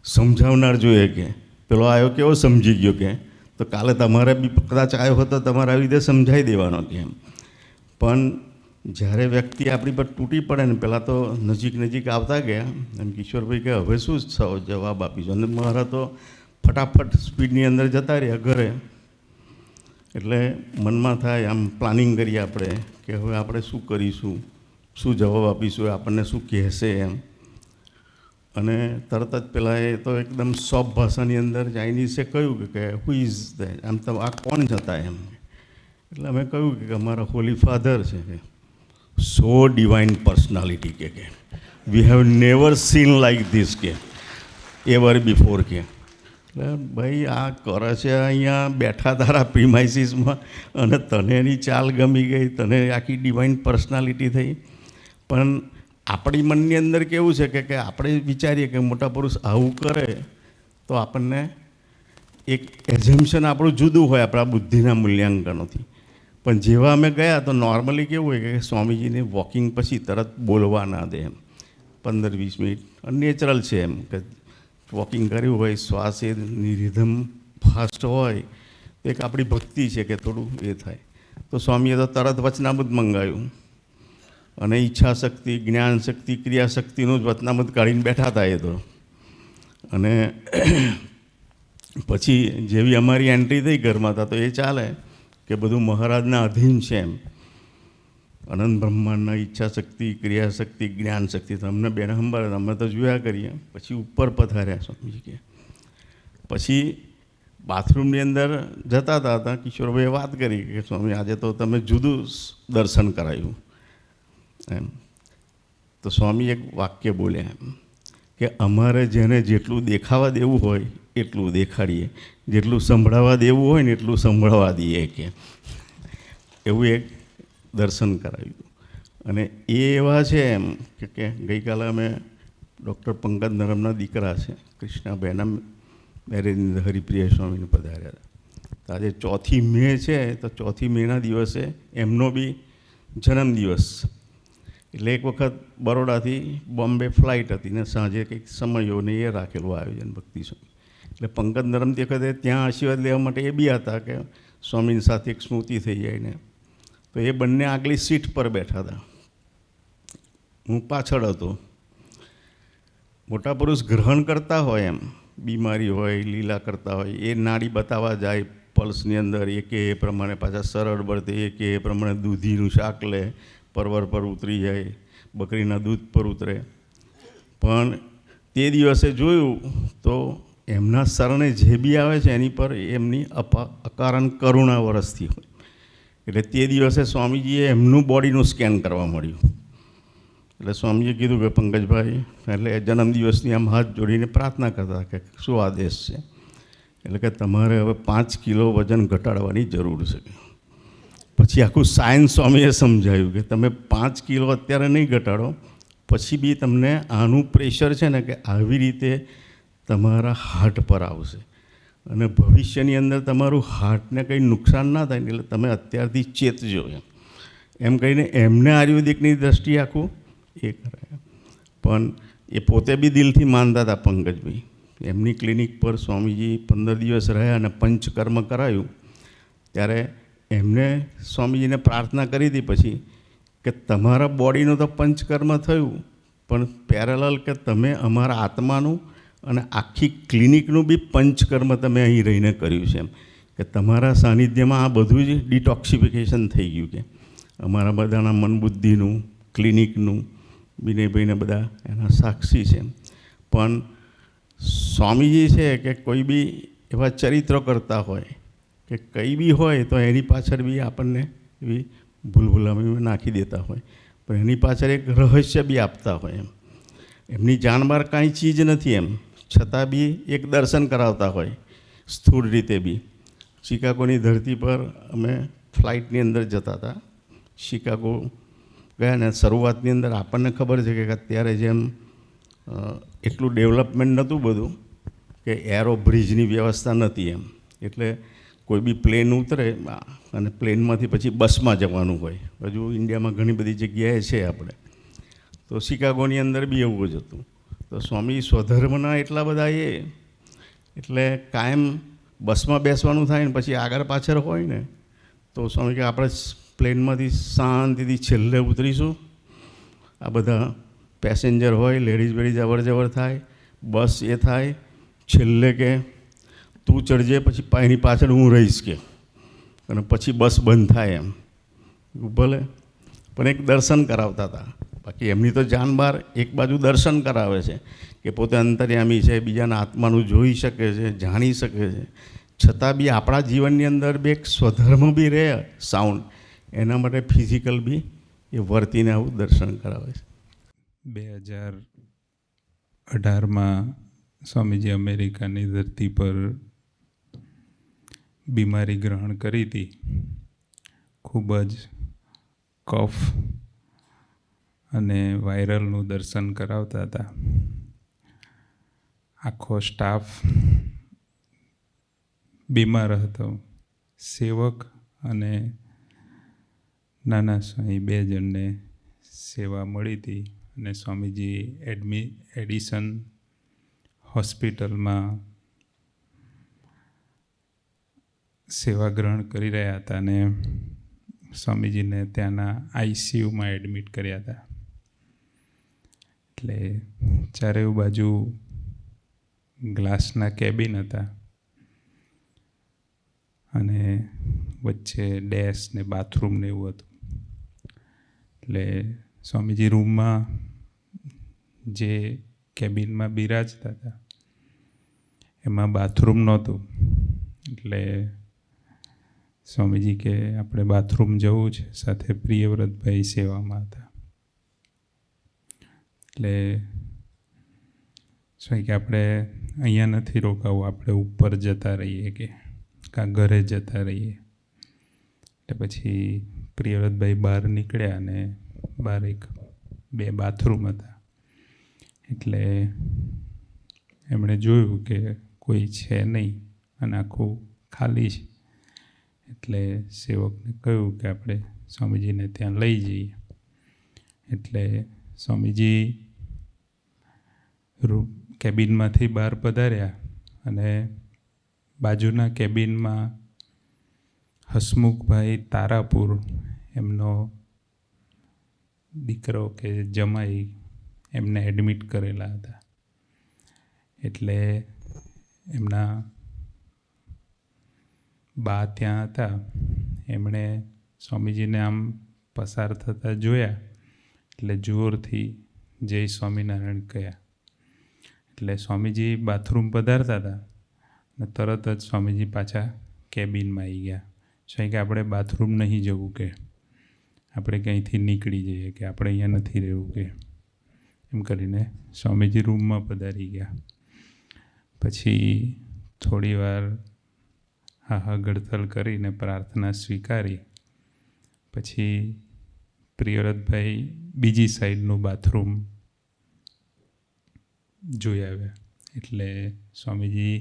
સમજાવનાર જોઈએ કે પેલો આવ્યો કેવો સમજી ગયો કે, તો કાલે તમારે બી કદાચ આવ્યો હતો તમારે આવી રીતે સમજાવી દેવાનો કે એમ. પણ જ્યારે વ્યક્તિ આપણી પર તૂટી પડે ને, પહેલાં તો નજીક નજીક આવતા ગયા એમ કિશોરભાઈ કે હવે શું જવાબ આપીશું. અને મારા તો ફટાફટ સ્પીડની અંદર જતા રહ્યા ઘરે. એટલે મનમાં થાય આમ પ્લાનિંગ કરીએ આપણે કે હવે આપણે શું કરીશું, શું જવાબ આપીશું, આપણને શું કહેશે એમ. અને તરત જ પેલા એ તો એકદમ સોફ્ટ ભાષાની અંદર ચાઇનીઝે કહ્યું કે હુ ઇઝ ધેટ, આમ તો આ કોણ જતા એમ. એટલે અમે કહ્યું કે અમારા હોલી ફાધર છે કે સો ડિવાઇન પર્સનાલિટી કે we have never scene like this કે એવર બિફોર કે. એટલે ભાઈ આ કરે છે અહીંયા બેઠા તારા પ્રિમાઇસીસમાં, અને તને એની ચાલ ગમી ગઈ, તને આખી ડિવાઇન પર્સનાલિટી થઈ. પણ આપણી મનની અંદર કેવું છે કે આપણે વિચારીએ કે મોટા પુરુષ આવું કરે તો આપણને એક એઝમ્પશન આપણું જુદું હોય આપણા બુદ્ધિના મૂલ્યાંકનોથી. પણ જેવા અમે ગયા તો નોર્મલી કેવું હોય કે સ્વામીજીને વોકિંગ પછી તરત બોલવા ના દે એમ 15-20 મિનિટ. નેચરલ છે એમ કે વોકિંગ કર્યું હોય, શ્વાસની રિધમ ફાસ્ટ હોય, તો એક આપણી ભક્તિ છે કે થોડું એ થાય. તો સ્વામીએ તો તરત વચનામૃત મંગાવ્યું, અને ઈચ્છા શક્તિ, જ્ઞાન શક્તિ, ક્રિયાશક્તિનું જ વચનામૃત કાઢીને બેઠા હતા એ તો. અને પછી જેવી અમારી એન્ટ્રી થઈ ઘરમાં હતા તો એ ચાલે કે બધું મહારાજના અધીન છે એમ. અનંત બ્રહ્માંડના ઈચ્છા શક્તિ, ક્રિયાશક્તિ, જ્ઞાન શક્તિ તો અમને બેન સંભાળે, અમે તો જોયા કરીએ. પછી ઉપર પધાર્યા સ્વામીજી કે. પછી બાથરૂમની અંદર જતા હતા, કિશોરભાઈએ વાત કરી કે સ્વામી આજે તો તમે જુદું દર્શન કરાયું એમ. તો સ્વામી એક વાક્ય બોલ્યા એમ કે અમારે જેને જેટલું દેખાવા દેવું હોય એટલું દેખાડીએ, જેટલું સંભળાવા દેવું હોય ને એટલું સંભળાવા દઈએ કે. એવું એક દર્શન કરાવ્યું. અને એ એવા છે એમ કે ગઈકાલે અમે ડૉક્ટર પંકજ નરમના દીકરા છે કૃષ્ણાબહેનના મેરેજની હરિપ્રિય સ્વામીને પધાર્યા હતા. તો આજે 4મી મે છે, તો 4મી મેના દિવસે એમનો બી જન્મદિવસ. એટલે એક વખત બરોડાથી બોમ્બે ફ્લાઇટ હતી ને સાંજે કંઈક સમયોને એ રાખેલું આયોજન ભક્તિ સ્વામી. એટલે પંકજ નરમ તે વખતે ત્યાં આશીર્વાદ લેવા માટે એ બી હતા કે સ્વામીની સાથે એક સ્મૃતિ થઈ જાય ને. તો એ બંને આગલી સીટ પર બેઠા હતા, હું પાછળ હતો. મોટા પુરુષ ગ્રહણ કરતા હોય એમ, બીમારી હોય, લીલા કરતા હોય, એ નાડી બતાવવા જાય પલ્સની અંદર, એ કે એ પ્રમાણે પાછા સરળ બળતે, એ કે એ પ્રમાણે દૂધીનું શાક લે, પરવર પર ઉતરી જાય, બકરીના દૂધ પર ઉતરે. પણ તે દિવસે જોયું તો એમના શરણે જે બી આવે છે એની પર એમની અકારણ કરુણા વરસથી હોય. એટલે તે દિવસે સ્વામીજીએ એમનું બોડીનું સ્કેન કરવા મળ્યું. એટલે સ્વામીજીએ કીધું કે પંકજભાઈ, એટલે જન્મદિવસની આમ હાથ જોડીને પ્રાર્થના કરતા કે શું આદેશ છે. એટલે કે તમારે હવે 5 કિલો વજન ઘટાડવાની જરૂર છે. પછી આખું સાયન્સ સ્વામીએ સમજાયું કે તમે 5 કિલો અત્યારે નહીં ઘટાડો, પછી બી તમને આનું પ્રેશર છે ને કે આવી રીતે તમારા હાર્ટ પર આવશે અને ભવિષ્યની અંદર તમારું હાર્ટને કંઈ નુકસાન ના થાય, એટલે તમે અત્યારથી ચેતજો એમ કહીને એમને આયુર્વેદિકની દ્રષ્ટિએ આખું એ કરાય. પણ એ પોતે બી દિલથી માનતા હતા પંકજભાઈ. એમની ક્લિનિક પર સ્વામીજી 15 દિવસ રહ્યા અને પંચકર્મ કરાયું. ત્યારે એમને સ્વામીજીને પ્રાર્થના કરી હતી પછી કે તમારા બોડીનું તો પંચકર્મ થયું, પણ પેરેલલ કે તમે અમારા આત્માનું અને આખી ક્લિનિકનું બી પંચકર્મ તમે અહીં રહીને કર્યું છે, એમ કે તમારા સાનિધ્યમાં આ બધું જ ડિટોક્સિફિકેશન થઈ ગયું. કે અમારા બધાના મન બુદ્ધિનું, ક્લિનિકનું, વિનયભાઈને બધા એના સાક્ષી છે. પણ સ્વામીજી છે કે કોઈ બી એવા ચરિત્રો કરતા હોય કે કંઈ બી હોય તો એની પાછળ બી આપણને એવી ભૂલભુલામણીમાં નાખી દેતા હોય, પણ એની પાછળ એક રહસ્ય બી આપતા હોય. એમની જાણબાર કાંઈ ચીજ નથી એમ છતાં બી એક દર્શન કરાવતા હોય સ્થૂળ રીતે બી. શિકાગોની ધરતી પર અમે ફ્લાઇટની અંદર જતા હતા. શિકાગો ગયા ને શરૂઆતની અંદર આપણને ખબર છે કે અત્યારે જેમ એટલું ડેવલપમેન્ટ નહોતું બધું, કે એરો બ્રિજની વ્યવસ્થા નથી એમ, એટલે કોઈ બી પ્લેન ઉતરે અને પ્લેનમાંથી પછી બસમાં જવાનું હોય. હજુ ઇન્ડિયામાં ઘણી બધી જગ્યાએ છે આપણે, તો શિકાગોની અંદર બી એવું જ હતું. તો સ્વામી સ્વધર્મના એટલા બધા એટલે કાયમ બસમાં બેસવાનું થાય ને પછી આગળ પાછળ હોય ને, તો સ્વામી કે આપણે પ્લેનમાંથી શાંતિથી છેલ્લે ઉતરીશું, આ બધા પેસેન્જર હોય, લેડીઝ બેડીઝ અવર જવર થાય, બસ એ થાય, છેલ્લે કે તું ચડજે પછી એની પાછળ હું રહીશ કે, અને પછી બસ બંધ થાય એમ. ભલે, પણ એક દર્શન કરાવતા હતા. બાકી એમની તો જાન બહાર એક બાજુ દર્શન કરાવે છે કે પોતે અંતર્યામી છે, બીજાના આત્માનું જોઈ શકે છે, જાણી શકે છે, છતાં બી આપણા જીવનની અંદર બી એક સ્વધર્મ બી રહે સાઉન્ડ, એના માટે ફિઝિકલ બી એ વર્તીને આવું દર્શન કરાવે છે. 2018માં સ્વામીજી અમેરિકાની ધરતી પર બીમારી ગ્રહણ કરી હતી. ખૂબ જ કફ અને વાયરલનું દર્શન કરાવતા હતા. આખો સ્ટાફ બીમાર હતો. સેવક અને નાના સ્વામી 2 જણને સેવા મળી હતી અને સ્વામીજી એડિસન હોસ્પિટલમાં સેવા ગ્રહણ કરી રહ્યા હતા અને સ્વામીજીને ત્યાંના આઈસીયુમાં એડમિટ કર્યા હતા. એટલે ચારે બાજુ ગ્લાસના કેબિન હતા અને વચ્ચે ડેશ ને બાથરૂમ ને એવું હતું. એટલે સ્વામીજી રૂમમાં જે કેબિનમાં બિરાજતા હતા એમાં બાથરૂમ નહોતું. એટલે સ્વામીજી કે આપણે બાથરૂમ જવું છે, સાથે પ્રિયવ્રતભાઈ સેવામાં હતા. એટલે સ્વામી કે આપણે અહીંયા નથી રોકાવું, આપણે ઉપર જતા રહીએ કે કાં ઘરે જતા રહીએ. એટલે પછી પ્રિયવ્રતભાઈ બહાર નીકળ્યા અને બહાર 2 બાથરૂમ હતા. એટલે એમણે જોયું કે કોઈ છે નહીં અને આખું ખાલી છે. એટલે સેવકને કહ્યું કે આપણે સ્વામીજીને ત્યાં લઈ જઈએ. એટલે સ્વામીજી કેબિનમાંથી બહાર પધાર્યા અને બાજુના કેબિનમાં હસમુખભાઈ તારાપુર એમનો દીકરો કે જમાઈ એમને એડમિટ કરેલા હતા. એટલે એમના બા ત્યાં હતા. એમણે સ્વામીજીને આમ પસાર થતા જોયા એટલે જોરથી જય સ્વામિનારાયણ કહ્યા. એટલે સ્વામીજી બાથરૂમ પધારતા હતા અને તરત જ સ્વામીજી પાછા કેબિનમાં આવી ગયા. સ્વામી કે આપણે બાથરૂમ નહીં જવું, કે આપણે ક્યાંયથી નીકળી જઈએ, કે આપણે અહીંયા નથી રહેવું કે. એમ કરીને સ્વામીજી રૂમમાં પધારી ગયા. પછી થોડી વાર હા ગડતલ કરીને પ્રાર્થના સ્વીકારી પછી પ્રિયવ્રતભાઈ બીજી સાઈડનું બાથરૂમ જોઈ આવ્યા. એટલે સ્વામીજી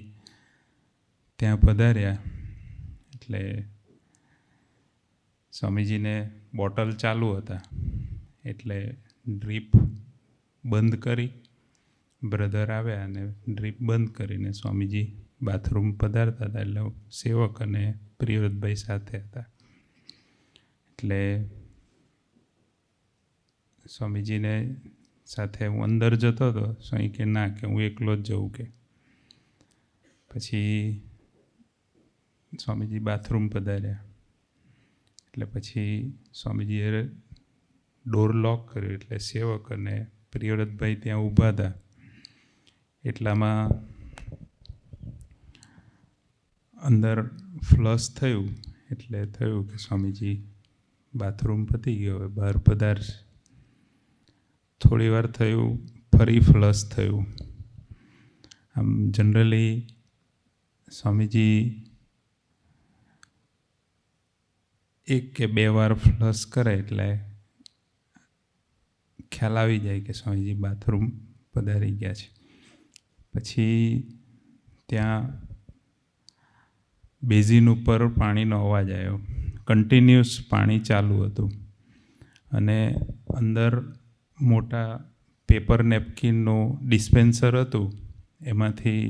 ત્યાં પધાર્યા. એટલે સ્વામીજીને બોટલ ચાલુ હતા, એટલે ડ્રીપ બંધ કરી બ્રધર આવ્યા અને ડ્રીપ બંધ કરીને સ્વામીજી બાથરૂમ પધારતા હતા. એટલે સેવક અને પ્રિયવ્રતભાઈ સાથે હતા. એટલે સ્વામીજીને સાથે હું અંદર જતો હતો. સ્વામી કે ના, કે હું એકલો જ જઉં. કે પછી સ્વામીજી બાથરૂમ પધાર્યા. એટલે પછી સ્વામીજીએ ડોર લોક કર્યો. એટલે સેવક અને પ્રિયવ્રતભાઈ ત્યાં ઊભા હતા. એટલામાં અંદર ફ્લશ થયું. એટલે થયું કે સ્વામીજી બાથરૂમ પતી ગયો, હવે બહાર પધારશે. થોડી વાર થયું, ફરી ફ્લશ થયું. આમ જનરલી સ્વામીજી 1 કે 2 વાર ફ્લશ કરે એટલે ખ્યાલ આવી જાય કે સ્વામીજી બાથરૂમ પધારી ગયા છે. પછી ત્યાં બેઝિન ઉપર પાણીનો અવાજ આવ્યો. કન્ટિન્યુઅસ પાણી ચાલુ હતું અને અંદર મોટા પેપર નેપકિનનું ડિસ્પેન્સર હતું. એમાંથી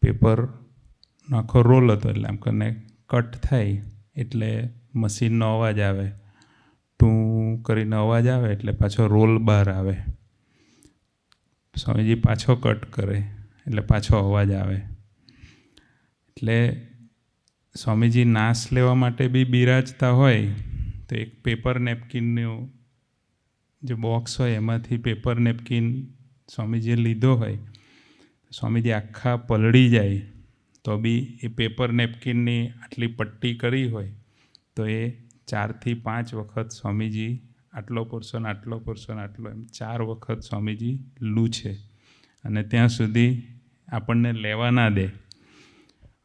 પેપરનો આખો રોલ હતો. એટલે આમ કરીને કટ થાય એટલે મશીનનો અવાજ આવે. ટું કરીને અવાજ આવે એટલે પાછો રોલ બહાર આવે. સ્વામીજી પાછો કટ કરે એટલે પાછો અવાજ આવે. એટલે સ્વામીજી નાશ લેવા માટે બી બિરાજતા હોય તો એક પેપર નેપકિનનું જે બોક્સ હોય એમાંથી પેપર નેપકિન સ્વામીજીએ લીધો હોય. સ્વામીજી આખા પલળી જાય તો બી એ પેપર નેપકિનની આટલી પટ્ટી કરી હોય તો એ 4 થી 5 વખત સ્વામીજી આટલો પોર્શન આટલો એમ 4 વખત સ્વામીજી લૂછે અને ત્યાં સુધી આપણને લેવા ના દે.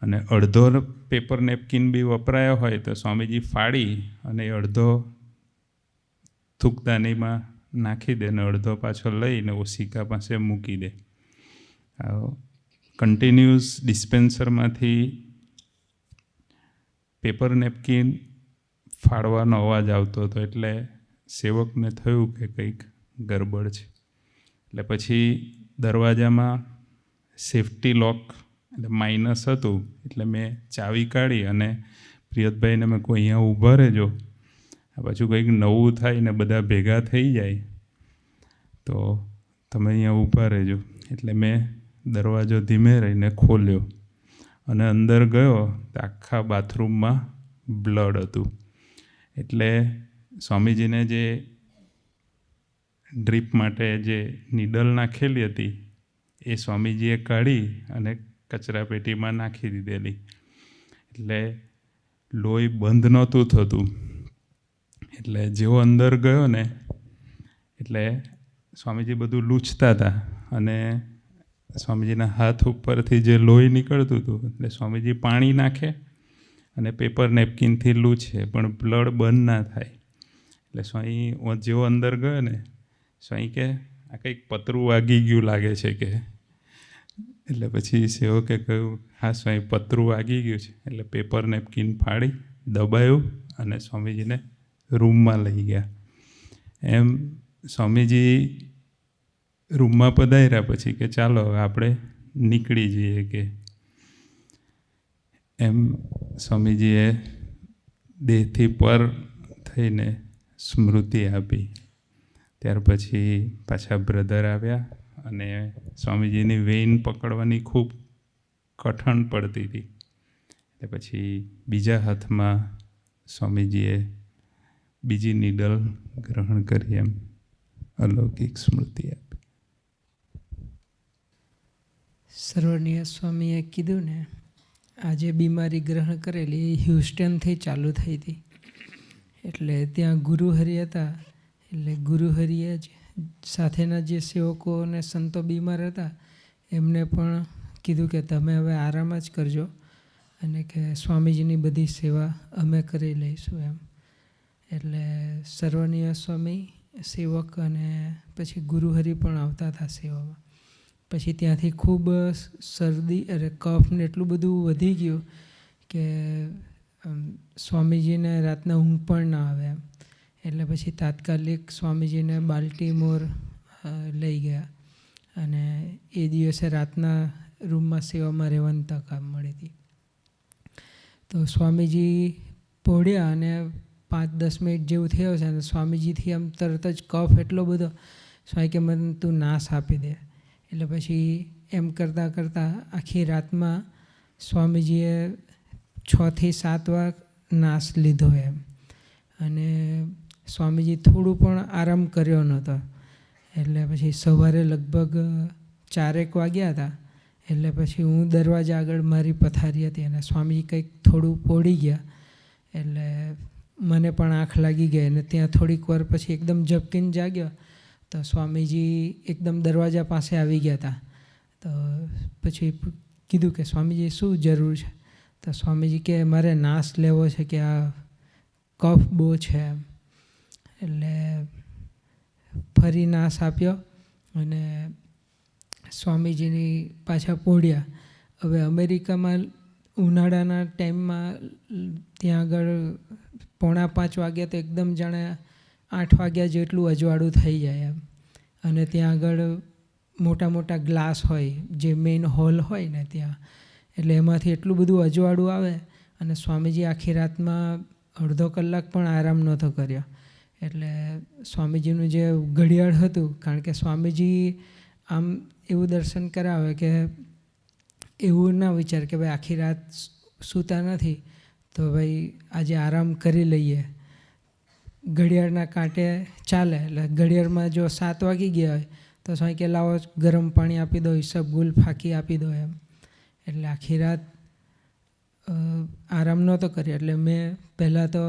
અને અડધો પેપર નેપકિન બી વપરાયો હોય તો સ્વામીજી ફાડી અને અડધો થૂકદાનીમાં નાખી દે ને અડધો પાછો લઈને ઓશિકા પાસે મૂકી દે. કન્ટિન્યુઅસ ડિસ્પેન્સરમાંથી પેપર નેપકિન ફાડવાનો અવાજ આવતો હતો. એટલે સેવકને થયું કે કંઈક ગરબડ છે. એટલે પછી દરવાજામાં સેફ્ટી લોક એટલે માઇનસ હતું. એટલે મેં ચાવી કાઢી અને પ્રિયતભાઈને મેં કોઈ અહીંયા ઊભા રહેજો, આ પાછું કંઈક નવું થાય ને બધા ભેગા થઈ જાય તો તમે અહીંયા ઊભા રહેજો. એટલે મેં દરવાજો ધીમે રહીને ખોલ્યો અને અંદર ગયો તો આખા બાથરૂમમાં બ્લડ હતું. એટલે સ્વામીજીને જે ડ્રીપ માટે જે નીડલ નાખેલી હતી એ સ્વામીજીએ કાઢી અને કચરા પેટીમાં નાખી દીધેલી. એટલે લોહી બંધ નહોતું થતું. એટલે જેવો અંદર ગયો ને એટલે સ્વામીજી બધું લૂછતા હતા અને સ્વામીજીના હાથ ઉપરથી જે લોહી નીકળતું હતું એટલે સ્વામીજી પાણી નાખે અને પેપર નેપકિનથી લૂછે પણ બ્લડ બંધ ના થાય. એટલે સ્વામી જેવો અંદર ગયો ને સ્વામી કે આ કંઈક પતરું વાગી ગયું લાગે છે કે. એટલે પછી સેવકે કહ્યું હા સ્વામી પતરું વાગી ગયું છે. એટલે પેપર નેપકિન ફાડી દબાયું અને સ્વામીજીને રૂમમાં લઈ ગયા. એમ સ્વામીજી રૂમમાં પધાર્યા પછી કે ચાલો હવે આપણે નીકળી જઈએ કે. એમ સ્વામીજીએ દેહથી પર થઈને સ્મૃતિ આપી. ત્યાર પછી પાછા બ્રધર આવ્યા અને સ્વામીજીની વેઇન પકડવાની ખૂબ કઠણ પડતી હતી. એટલે પછી બીજા હાથમાં સ્વામીજીએ બીજી નીડલ ગ્રહણ કરી. એમ અલૌકિક સ્મૃતિ આપી. સર્વનીય સ્વામીએ કીધું ને આ જે બીમારી ગ્રહણ કરેલી એ હ્યુસ્ટનથી ચાલુ થઈ હતી. એટલે ત્યાં ગુરુહરિ હતા. એટલે ગુરુહરિએ જ સાથેના જે સેવકો અને સંતો બીમાર હતા એમને પણ કીધું કે તમે હવે આરામ જ કરજો અને કે સ્વામીજીની બધી સેવા અમે કરી લઈશું એમ. એટલે સર્વનીય સ્વામી સેવક અને પછી ગુરુહરિ પણ આવતા હતા સેવામાં. પછી ત્યાંથી ખૂબ શરદી અરે કફ ને એટલું બધું વધી ગયું કે સ્વામીજીને રાતના ઊંઘ પણ ના આવે એમ. એટલે પછી તાત્કાલિક સ્વામીજીને બાલ્ટીમોર લઈ ગયા અને એ દિવસે રાતના રૂમમાં સેવામાં રહેવાની તક મળી હતી. તો સ્વામીજી પહોળ્યા અને 5-10 મિનિટ જેવું થયું છે અને સ્વામીજીથી આમ તરત જ કફ એટલો બધો, સ્વામી કે મને તું નાશ આપી દે. એટલે પછી એમ કરતાં કરતાં આખી રાતમાં સ્વામીજીએ 6 થી 7 વાર નાશ લીધો એમ. અને સ્વામીજી થોડું પણ આરામ કર્યો નહોતો. એટલે પછી સવારે લગભગ 4 વાગ્યા હતા. એટલે પછી હું દરવાજા આગળ મારી પથારી હતી અને સ્વામીજી કંઈક થોડું પોડી ગયા. એટલે મને પણ આંખ લાગી ગઈ અને ત્યાં થોડીક વાર પછી એકદમ ઝબકીને જાગ્યો તો સ્વામીજી એકદમ દરવાજા પાસે આવી ગયા હતા. તો પછી કીધું કે સ્વામીજી શું જરૂર છે? તો સ્વામીજી કે મારે નાશ લેવો છે કે આ કફ બહુ છે એમ. એટલે ફરી નાશ આપ્યો અને સ્વામીજીની પાછા પોઢ્યા. હવે અમેરિકામાં ઉનાળાના ટાઈમમાં ત્યાં આગળ 4:45 વાગ્યા તો એકદમ જાણે 8 વાગ્યા જેટલું અજવાળું થઈ જાય એમ. અને ત્યાં આગળ મોટા મોટા ગ્લાસ હોય જે મેઇન હોલ હોય ને ત્યાં, એટલે એમાંથી એટલું બધું અજવાળું આવે અને સ્વામીજી આખી રાતમાં અડધો કલાક પણ આરામ નહોતો કર્યો. એટલે સ્વામીજીનું જે ઘડિયાળ હતું, કારણ કે સ્વામીજી આમ એવું દર્શન કરાવે કે એવું ના વિચાર કે ભાઈ આખી રાત સૂતા નથી તો ભાઈ આજે આરામ કરી લઈએ. ઘડિયાળના કાંટે ચાલે. એટલે ઘડિયાળમાં જો 7 વાગી ગયા હોય તો સ્વામી કે લાવો ગરમ પાણી આપી દો, ઈસબગુલ ફાંકી આપી દો એમ. એટલે આખી રાત આરામ નહોતો કર્યો. એટલે મેં પહેલાં તો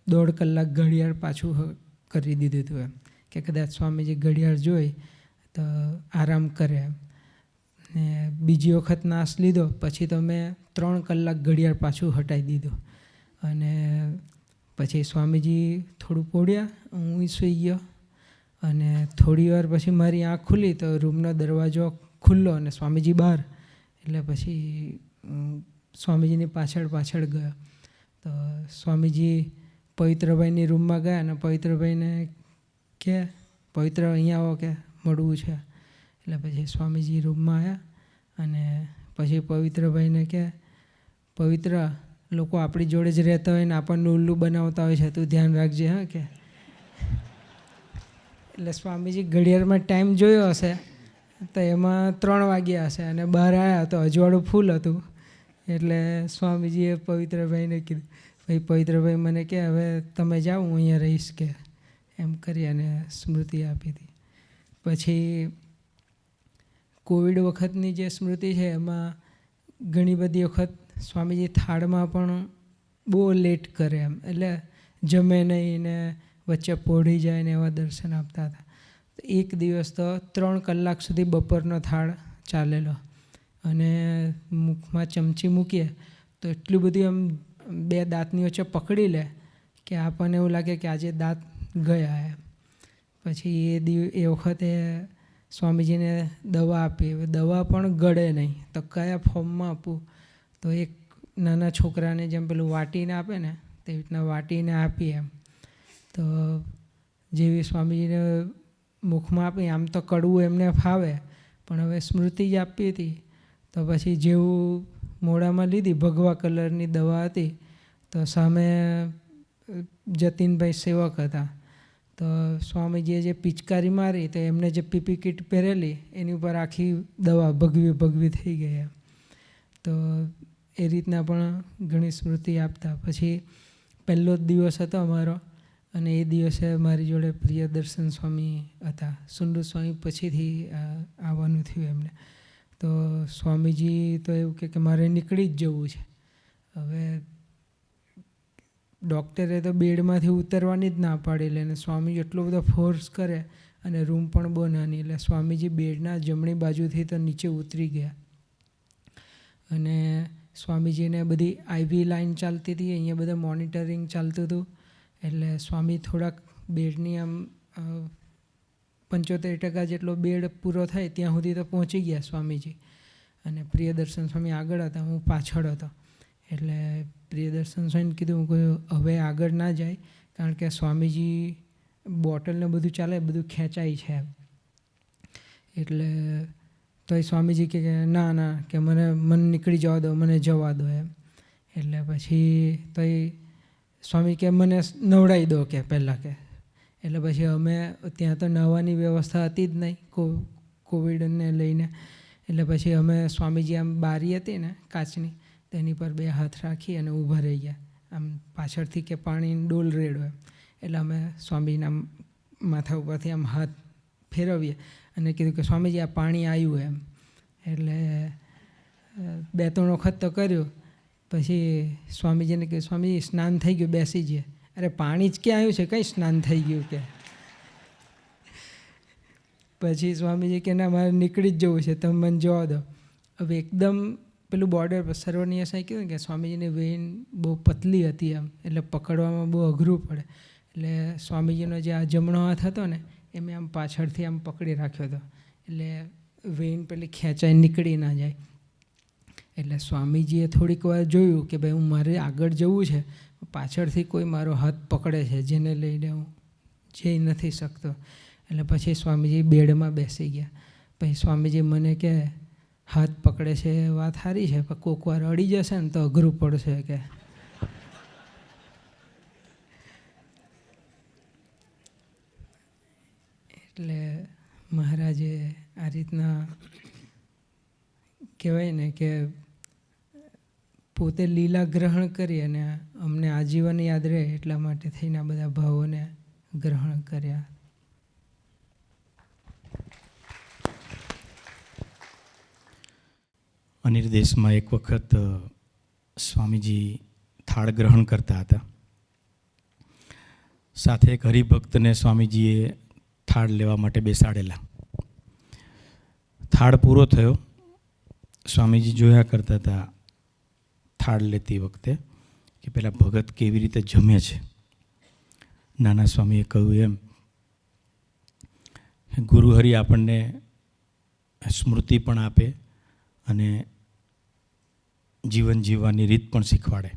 1.5 કલાક ઘડિયાળ પાછું કરી દીધું હતું એમ કે કદાચ સ્વામીજી ઘડિયાળ જોઈ તો આરામ કરે એમ. ને બીજી વખત નાશ લીધો પછી તો મેં 3 કલાક ઘડિયાળ પાછું હટાવી દીધું. અને પછી સ્વામીજી થોડું પોઢ્યા, હું સૂઈ ગયો. અને થોડી વાર પછી મારી આંખ ખુલી તો રૂમનો દરવાજો ખુલ્લો અને સ્વામીજી બહાર. એટલે પછી સ્વામીજીની પાછળ ગયો તો સ્વામીજી પવિત્રભાઈની રૂમમાં ગયા અને પવિત્રભાઈને કે પવિત્ર અહીંયા આવો કે મળવું છે. એટલે પછી સ્વામીજી રૂમમાં આવ્યા અને પછી પવિત્રભાઈને કે પવિત્ર લોકો આપણી જોડે જ રહેતા હોય ને આપણને ઉલ્લુ બનાવતા હોય છે, તું ધ્યાન રાખજે હા કે. એટલે સ્વામીજી ઘડિયાળમાં ટાઈમ જોયો હશે તો એમાં 3 વાગ્યા હશે અને બહાર આવ્યા તો અજવાળું ફૂલ હતું. એટલે સ્વામીજીએ પવિત્રભાઈને કીધું, ભાઈ પવિત્રભાઈ મને કે હવે તમે જાઓ, હું અહીંયા રહીશ કે એમ કરી અને સ્મૃતિ આપી હતી. પછી કોવિડ વખતની જે સ્મૃતિ છે એમાં ઘણી બધી વખત સ્વામીજી થાળમાં પણ બહુ લેટ કરે એમ. એટલે જમે નહીં ને વચ્ચે પોઢી જાય ને એવા દર્શન આપતા હતા. એક દિવસ તો 3 કલાક સુધી બપોરનો થાળ ચાલેલો અને મુખમાં ચમચી મૂકીએ તો એટલું બધું આમ 2 દાંતની વચ્ચે પકડી લે કે આપણને એવું લાગે કે આજે દાંત ગયા એમ. પછી એ વખતે સ્વામીજીને દવા આપી. દવા પણ ગળે નહીં તો કયા ફોર્મમાં આપવું? તો એક નાના છોકરાને જેમ પેલું વાટીને આપે ને તેવી રીતના વાટીને આપી એમ. તો જેવી સ્વામીજીને મુખમાં આપી, આમ તો કડવું એમને ફાવે પણ હવે સ્મૃતિ જ આપી હતી તો પછી જેવું મોઢામાં લીધી, ભગવા કલરની દવા હતી તો સામે જતીનભાઈ સેવક હતા તો સ્વામીજીએ જે પિચકારી મારી તો એમને જે પીપી કીટ પહેરેલી એની ઉપર આખી દવા ભગવી થઈ ગઈ એમ. તો એ રીતના પણ ઘણી સ્મૃતિ આપતા. પછી પહેલો જ દિવસ હતો અમારો અને એ દિવસે મારી જોડે પ્રિયદર્શન સ્વામી હતા. સુંદર સ્વામી પછીથી આવવાનું થયું એમને. તો સ્વામીજી તો એવું કે મારે નીકળી જ જવું છે. હવે ડૉક્ટરે તો બેડમાંથી ઉતરવાની જ ના પાડી લે અને સ્વામીજી એટલો બધો ફોર્સ કરે અને રૂમ પણ બહુ નાની. એટલે સ્વામીજી બેડના જમણી બાજુથી તો નીચે ઉતરી ગયા અને સ્વામીજીને બધી IV લાઈન ચાલતી હતી, અહીંયા બધા મોનિટરિંગ ચાલતું હતું એટલે સ્વામી થોડાક બેડની આમ 75% જેટલો બેડ પૂરો થાય ત્યાં સુધી તો પહોંચી ગયા સ્વામીજી. અને પ્રિયદર્શન સ્વામી આગળ હતા, હું પાછળ હતો. એટલે પ્રિયદર્શન સ્વામીને કીધું કે હવે આગળ ના જાય, કારણ કે સ્વામીજી બોટલને બધું ચાલે, બધું ખેંચાય છે. એટલે તોય સ્વામીજી કે ના ના, કે મને નીકળી જવા દો, મને જવા દો એમ. એટલે પછી તોય સ્વામી કે મને નવડાવી દો કે પહેલાં કે. એટલે પછી અમે ત્યાં તો નહાવાની વ્યવસ્થા હતી જ નહીં કોવિડને લઈને. એટલે પછી અમે સ્વામીજી આમ બારી હતી ને કાચની, તેની પર 2 હાથ રાખી અને ઊભા રહી ગયા, આમ પાછળથી કે પાણીની ડોલ રેડો એમ. એટલે અમે સ્વામીના માથા ઉપરથી આમ હાથ ફેરવીએ અને કીધું કે સ્વામીજી આ પાણી આવ્યું એમ. એટલે 2-3 વખત તો કર્યું. પછી સ્વામીજીને કહ્યું સ્વામીજી સ્નાન થઈ ગયું, બેસી જઈએ. અરે પાણી જ ક્યાં આવ્યું છે, કંઈ સ્નાન થઈ ગયું કે. પછી સ્વામીજી કે ના, મારે નીકળી જ જવું છે, તમે મને જવા દો. હવે એકદમ પેલું બોર્ડર પર સર્વનીય સાહેબ કીધું કે સ્વામીજીની વેઇન બહુ પતલી હતી એમ, એટલે પકડવામાં બહુ અઘરું પડે. એટલે સ્વામીજીનો જે આ જમણો હાથ હતો ને એ મેં આમ પાછળથી આમ પકડી રાખ્યો હતો, એટલે વેઇન પેલી ખેંચાઈ નીકળી ના જાય. એટલે સ્વામીજીએ થોડીક વાર જોયું કે ભાઈ હું મારે આગળ જવું છે, પાછળથી કોઈ મારો હાથ પકડે છે, જેને લઈને હું જઈ નથી શકતો. એટલે પછી સ્વામીજી બેડમાં બેસી ગયા. પછી સ્વામીજી મને કે હાથ પકડે છે એ વાત સારી છે, પણ કોઈક વાર અડી જશે ને તો અઘરું પડશે કે. એટલે મહારાજે આ રીતના કહેવાય ને કે પોતે લીલા ગ્રહણ કરી અને અમને આજીવન યાદ રહે એટલા માટે થઈને આ બધા ભાવોને ગ્રહણ કર્યા. અનિર્દેશમાં એક વખત સ્વામીજી થાળ ગ્રહણ કરતા હતા. સાથે એક હરિભક્તને સ્વામીજીએ થાળ લેવા માટે બેસાડેલા. થાળ પૂરો થયો, સ્વામીજી જોયા કરતા હતા થાળ લેતી વખતે કે પેલા ભગત કેવી રીતે જમે છે. નાના સ્વામીએ કહ્યું એમ ગુરુહરિ આપણને સ્મૃતિ પણ આપે અને જીવન જીવવાની રીત પણ શીખવાડે.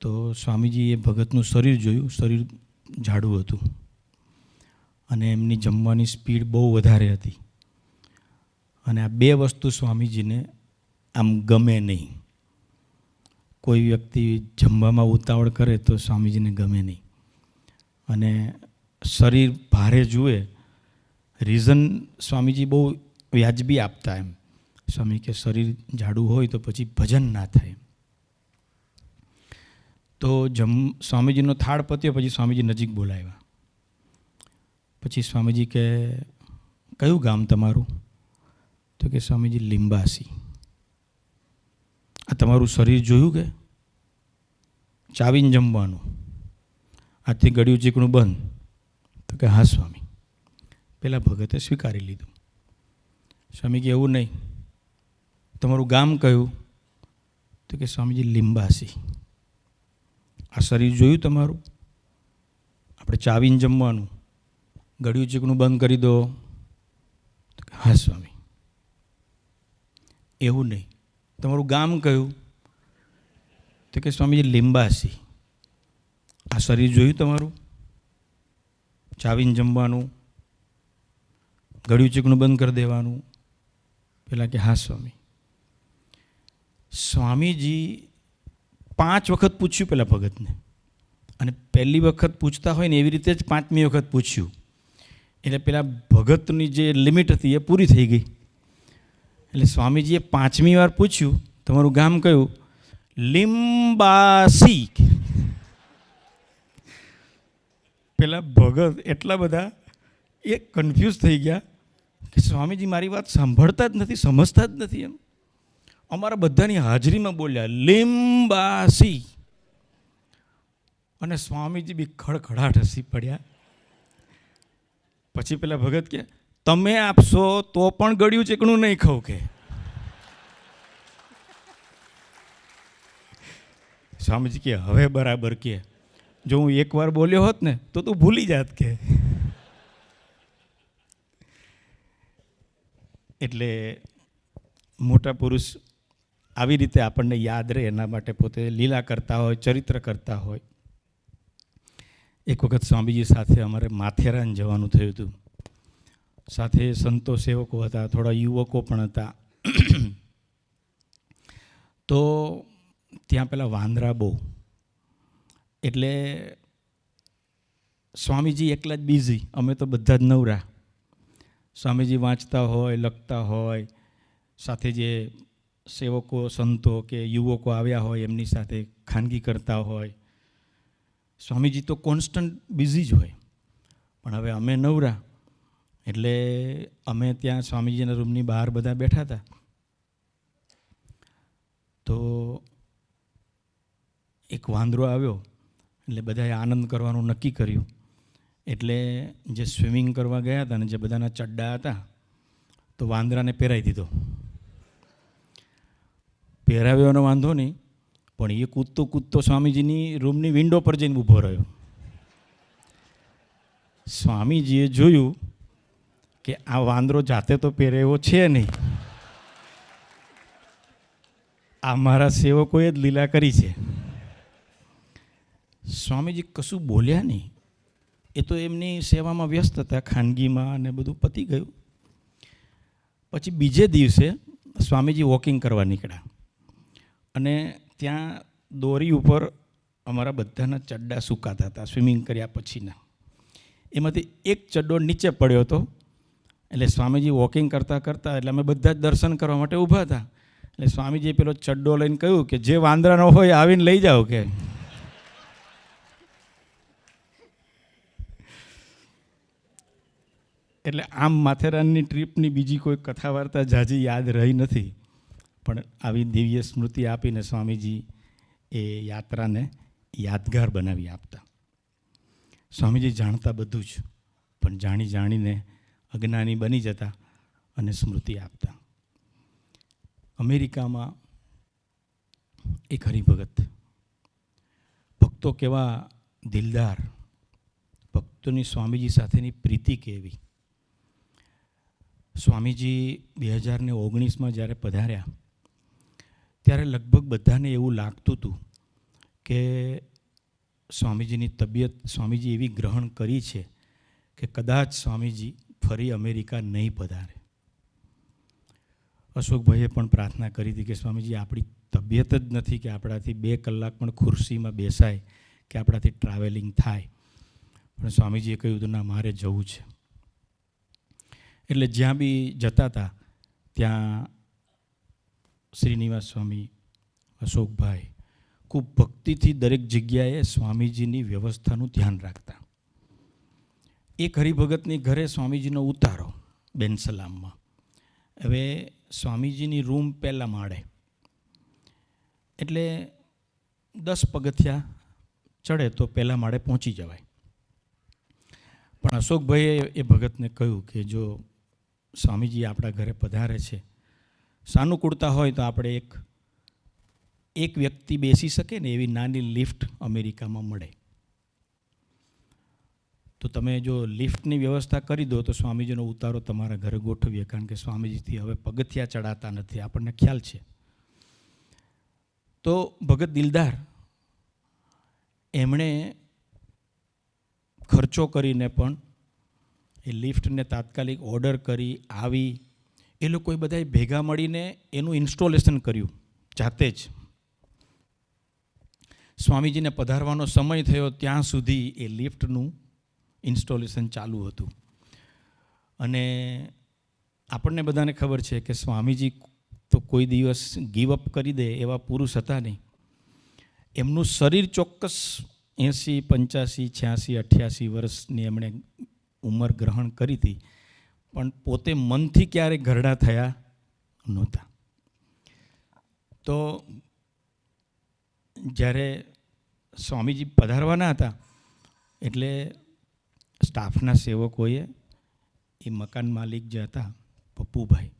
તો સ્વામીજીએ ભગતનું શરીર જોયું, શરીર જાડું હતું અને એમની જમવાની સ્પીડ બહુ વધારે હતી. અને આ 2 વસ્તુ સ્વામીજીને આમ ગમે નહીં. કોઈ વ્યક્તિ જમવામાં ઉતાવળ કરે તો સ્વામીજીને ગમે નહીં. અને શરીર ભારે જુએ, રીઝન સ્વામીજી બહુ વ્યાજબી આપતા એમ. સ્વામી કે શરીર જાડું હોય તો પછી ભજન ના થાય. તો સ્વામીજીનો થાળ પત્યો, પછી સ્વામીજી નજીક બોલાવ્યા. પછી સ્વામીજી કે કયું ગામ તમારું? તો કે સ્વામીજી લિંબાસી. આ તમારું શરીર જોયું કે ચાવીને જમવાનું, આથી ગળ્યું ચીકણું બંધ? તો કે હા સ્વામી. પેલા ભગતે સ્વીકારી લીધું. સ્વામી કે એવું નહીં, તમારું ગામ કયું? તો કે સ્વામીજી લિંબાસી. આ શરીર જોયું તમારું? આપણે ચાવીને જમવાનું, ગળ્યું ચીકણું બંધ કરી દો? તો કે હા સ્વામી. એવું નહીં, તમારું ગામ કયું? તો કે સ્વામીજી લિંબાસી. આ શરીર જોયું તમારું? ચાવીને જમવાનું, ગળ્યું ચીકણું બંધ કરી દેવાનું? પેલા કે હા સ્વામી. સ્વામીજી 5 વખત પૂછ્યું પેલા ભગતને, અને પહેલી વખત પૂછતા હોય ને એવી રીતે જ 5મી વખત પૂછ્યું. એટલે પેલા ભગતની જે લિમિટ હતી એ પૂરી થઈ ગઈ. એટલે સ્વામીજીએ 5મી વાર પૂછ્યું તમારું ગામ કયું? લિંબાસી. પેલા ભગત એટલા બધા એ કન્ફ્યુઝ થઈ ગયા કે સ્વામીજી મારી વાત સાંભળતા જ નથી, સમજતા જ નથી. એમ અમારા બધાની હાજરીમાં બોલ્યા લિંબાસી. અને સ્વામીજી બી ખડખડાટ હસી પડ્યા. પછી પેલા ભગત કે તમે આપશો તો પણ ગળ્યું ચીકણું નહીં ખાવ કે. સ્વામીજી કે હવે બરાબર કે જો હું એકવાર બોલ્યો હોત ને તો તું ભૂલી જાત કે. એટલે મોટા પુરુષ આવી રીતે આપણને યાદ રહે એના માટે પોતે લીલા કરતા હોય, ચરિત્ર કરતા હોય. એક વખત સ્વામીજી સાથે અમારે માથેરાન જવાનું થયું હતું. સાથે સંતો સેવકો હતા, થોડા યુવકો પણ હતા. તો ત્યાં પેલા વાંદરા બહુ, એટલે સ્વામીજી એકલા જ બિઝી, અમે તો બધા જ નવરા. સ્વામીજી વાંચતા હોય, લખતા હોય, સાથે જે સેવકો સંતો કે યુવકો આવ્યા હોય એમની સાથે ખાનગી કરતા હોય. સ્વામીજી તો કોન્સ્ટન્ટ બિઝી જ હોય, પણ હવે અમે નવરા એટલે અમે ત્યાં સ્વામીજીના રૂમની બહાર બધા બેઠા હતા. તો એક વાંદરો આવ્યો એટલે બધાએ આનંદ કરવાનું નક્કી કર્યું. એટલે જે સ્વિમિંગ કરવા ગયા હતા ને જે બધાના ચડ્ડા હતા તો વાંદરાને પહેરાવી દીધો. પહેરાવ્યોનો વાંધો નહીં, પણ એ કૂદતો સ્વામીજીની રૂમની વિન્ડો પર જઈને ઊભો રહ્યો. સ્વામીજીએ જોયું કે આ વાંદરો જાતે તો પહેરેવો છે નહીં, આ મારા સેવકોએ જ લીલા કરી છે. સ્વામીજી કશું બોલ્યા નહીં, એ તો એમની સેવામાં વ્યસ્ત હતા, ખાનગીમાં અને બધું પતી ગયું. પછી બીજે દિવસે સ્વામીજી વોકિંગ કરવા નીકળ્યા અને ત્યાં દોરી ઉપર અમારા બધાના ચડ્ડા સુકાતા હતા સ્વિમિંગ કર્યા પછીના. એમાંથી એક ચડ્ડો નીચે પડ્યો હતો. એટલે સ્વામીજી વોકિંગ કરતાં કરતાં એટલે અમે બધા જ દર્શન કરવા માટે ઊભા હતા. એટલે સ્વામીજીએ પેલો ચડ્ડો લઈને કહ્યું કે જે વાંદરાનો હોય આવીને લઈ જાઓ કે. એટલે આમ માથેરાનની ટ્રીપની બીજી કોઈ કથા વાર્તા ઝાઝી યાદ રહી નથી, પણ આવી દિવ્ય સ્મૃતિ આપીને સ્વામીજી એ યાત્રાને યાદગાર બનાવી આપતા. સ્વામીજી જાણતા બધું જ, પણ જાણી જાણીને અજ્ઞાની બની જતા અને સ્મૃતિ આપતા. અમેરિકામાં એક હરિભગત, ભક્તો કેવા દિલદાર, ભક્તોની સ્વામીજી સાથેની પ્રીતિ કેવી. સ્વામીજી 2019માં જ્યારે પધાર્યા ત્યારે લગભગ બધાને એવું લાગતું હતું કે સ્વામીજીની તબિયત સ્વામીજી એવી ગ્રહણ કરી છે કે કદાચ સ્વામીજી ફરી અમેરિકા નહીં પધારે. અશોકભાઈએ પણ પ્રાર્થના કરી હતી કે સ્વામીજી આપણી તબિયત જ નથી કે આપણાથી 2 કલાક પણ ખુરશીમાં બેસાય કે આપણાથી ટ્રાવેલિંગ થાય. પણ સ્વામીજીએ કહ્યું હતું ના, મારે જવું છે. એટલે જ્યાં બી જતા હતા ત્યાં શ્રીનિવાસ સ્વામી, અશોકભાઈ ખૂબ ભક્તિથી દરેક જગ્યાએ સ્વામીજીની વ્યવસ્થાનું ધ્યાન રાખતા. એક હરિભગતની ઘરે સ્વામીજીનો ઉતારો બેનસલામમાં. હવે સ્વામીજીની રૂમ પહેલા માળે, એટલે 10 પગથિયા ચડે તો પહેલા માળે પહોંચી જવાય. પણ અશોકભાઈએ એ ભગતને કહ્યું કે જો સ્વામીજી આપણા ઘરે પધારે છે, સાનુકૂળતા હોય તો આપણે એક વ્યક્તિ બેસી શકે ને એવી નાની લિફ્ટ અમેરિકામાં મળે. તો તમે જો લિફ્ટની વ્યવસ્થા કરી દો તો સ્વામીજીનો ઉતારો તમારા ઘરે ગોઠવીએ, કારણ કે સ્વામીજીથી હવે પગથિયા ચડાતા નથી, આપણને ખ્યાલ છે. તો ભગત દિલદાર એમણે ખર્ચો કરીને પણ એ લિફ્ટને તાત્કાલિક ઓર્ડર કરી આવી. એ લોકોએ બધાએ ભેગા મળીને એનું ઇન્સ્ટોલેશન કર્યું જાતે જ. સ્વામીજીને પધારવાનો સમય થયો ત્યાં સુધી એ લિફ્ટનું ઇન્સ્ટોલેશન ચાલુ હતું. અને આપણને બધાને ખબર છે કે સ્વામીજી તો કોઈ દિવસ ગીવ અપ કરી દે એવા પુરુષ હતા નહીં. એમનું શરીર ચોક્કસ 80, 85, 86, 88 વર્ષની એમણે ઉંમર ગ્રહણ કરી હતી, પણ પોતે મનથી ક્યારેય ઘરડા થયા નહોતા. તો જ્યારે સ્વામીજી પધારવાના હતા એટલે સ્ટાફના સેવકોએ એ મકાન માલિક જે હતા પપ્પુભાઈ,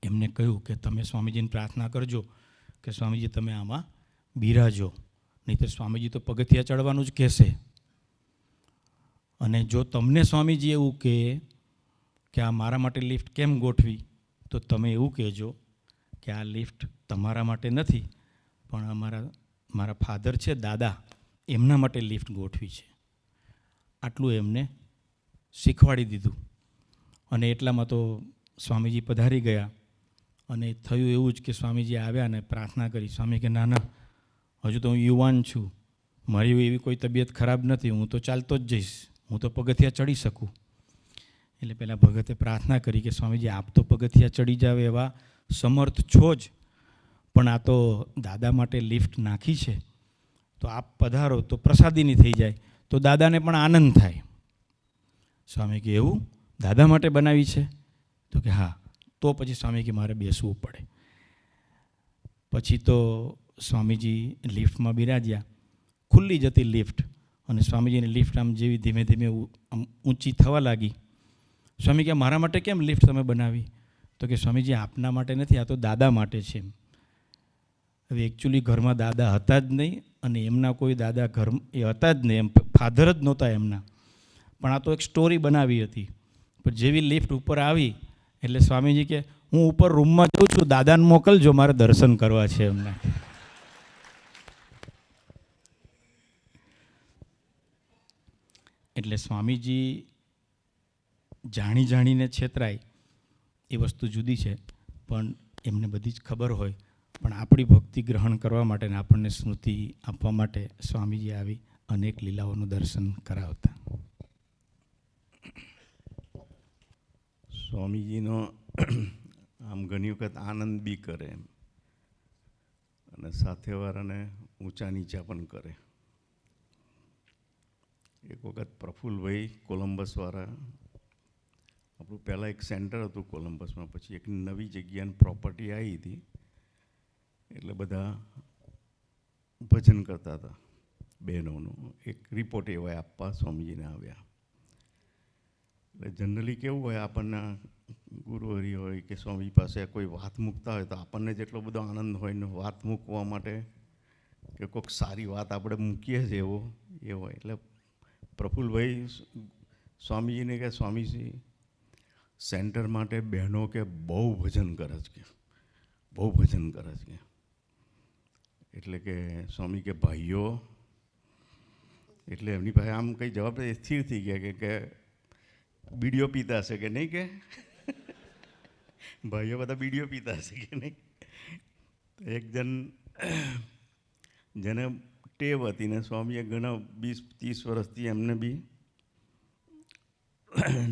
એમને કહ્યું કે તમે સ્વામીજીને પ્રાર્થના કરજો કે સ્વામીજી તમે આમાં બિરાજો, નહીંતર સ્વામીજી તો પગથિયા ચડવાનું જ કહેશે. અને જો તમને સ્વામીજી એવું કહે કે આ મારા માટે લિફ્ટ કેમ ગોઠવી, તો તમે એવું કહેજો કે આ લિફ્ટ તમારા માટે નથી, પણ મારા ફાધર છે દાદા, એમના માટે લિફ્ટ ગોઠવી છે. આટલું એમને શીખવાડી દીધું. અને એટલામાં તો સ્વામીજી પધારી ગયા. અને થયું એવું જ કે સ્વામીજી આવ્યા અને પ્રાર્થના કરી. સ્વામી કે ના ના, હજુ તો હું યુવાન છું, મારી એવી કોઈ તબિયત ખરાબ નથી, હું તો ચાલતો જ જઈશ, હું તો પગથિયા ચડી શકું. એટલે પહેલાં ભગતે પ્રાર્થના કરી કે સ્વામીજી આપ તો પગથિયા ચડી જાવ એવા સમર્થ છો જ, પણ આ તો દાદા માટે લિફ્ટ નાખી છે, તો આપ પધારો તો પ્રસાદીની થઈ જાય, તો દાદાને પણ આનંદ થાય. સ્વામી કે એવું દાદા માટે બનાવી છે? તો કે હા. તો પછી સ્વામી કે મારે બેસવું પડે. પછી તો સ્વામીજી લિફ્ટમાં બિરાજ્યા. ખુલ્લી જતી લિફ્ટ, અને સ્વામીજીની લિફ્ટ આમ જેવી ધીમે ધીમે આમ ઊંચી થવા લાગી. સ્વામી કે મારા માટે કેમ લિફ્ટ તમે બનાવી? તો કે સ્વામીજી આપના માટે નથી, આ તો દાદા માટે છે. હવે એકચ્યુઅલી ઘરમાં દાદા હતા જ નહીં, અને એમના કોઈ દાદા ઘર એ હતા જ નહીં, એમ ફાધર જ નહોતા એમના. પણ આ તો એક સ્ટોરી બનાવી હતી. પણ જેવી લિફ્ટ ઉપર આવી એટલે સ્વામીજી કે હું ઉપર રૂમમાં જઉં છું, દાદાને મોકલજો, મારે દર્શન કરવા છે એમના. એટલે સ્વામીજી જાણીને છેતરાય એ વસ્તુ જુદી છે, પણ એમને બધી જ ખબર હોય. પણ આપણી ભક્તિ ગ્રહણ કરવા માટે ને આપણને સ્મૃતિ આપવા માટે સ્વામીજી આવી અનેક લીલાઓનું દર્શન કરાવતા. સ્વામીજીનો આમ ઘણી વખત આનંદ બી કરે એમ, અને સાથે વાળાને ઊંચા નીચા પણ કરે. એક વખત પ્રફુલ્લભાઈ કોલંબસવાળા, આપણું પહેલાં એક સેન્ટર હતું કોલંબસમાં, પછી એક નવી જગ્યાની પ્રોપર્ટી આવી હતી, એટલે બધા ભજન કરતા હતા બહેનોનું. એક રિપોર્ટ એવા આપવા સ્વામીજીને આવ્યા. એટલે જનરલી કેવું હોય, આપણને ગુરુહરિ હોય કે સ્વામી પાસે કોઈ વાત મૂકતા હોય તો આપણને જેટલો બધો આનંદ હોય ને વાત મૂકવા માટે કે કોઈક સારી વાત આપણે મૂકીએ છીએ એ હોય. એટલે પ્રફુલ્લભાઈ સ્વામીજીને કે સ્વામીજી સેન્ટર માટે બહેનો કે બહુ ભજન કરે છે, કે બહુ ભજન કરે છે. એટલે કે સ્વામી કે ભાઈઓ, એટલે એમની પાસે આમ કંઈ જવાબ સ્થિર થઈ ગયા કે બીડીઓ પીતા હશે કે નહીં, કે ભાઈઓ બધા બીડીઓ પીતા હશે કે નહીં. એક જણ જેને ટેવ હતી ને સ્વામીએ ઘણા 20-30 વર્ષથી એમને બી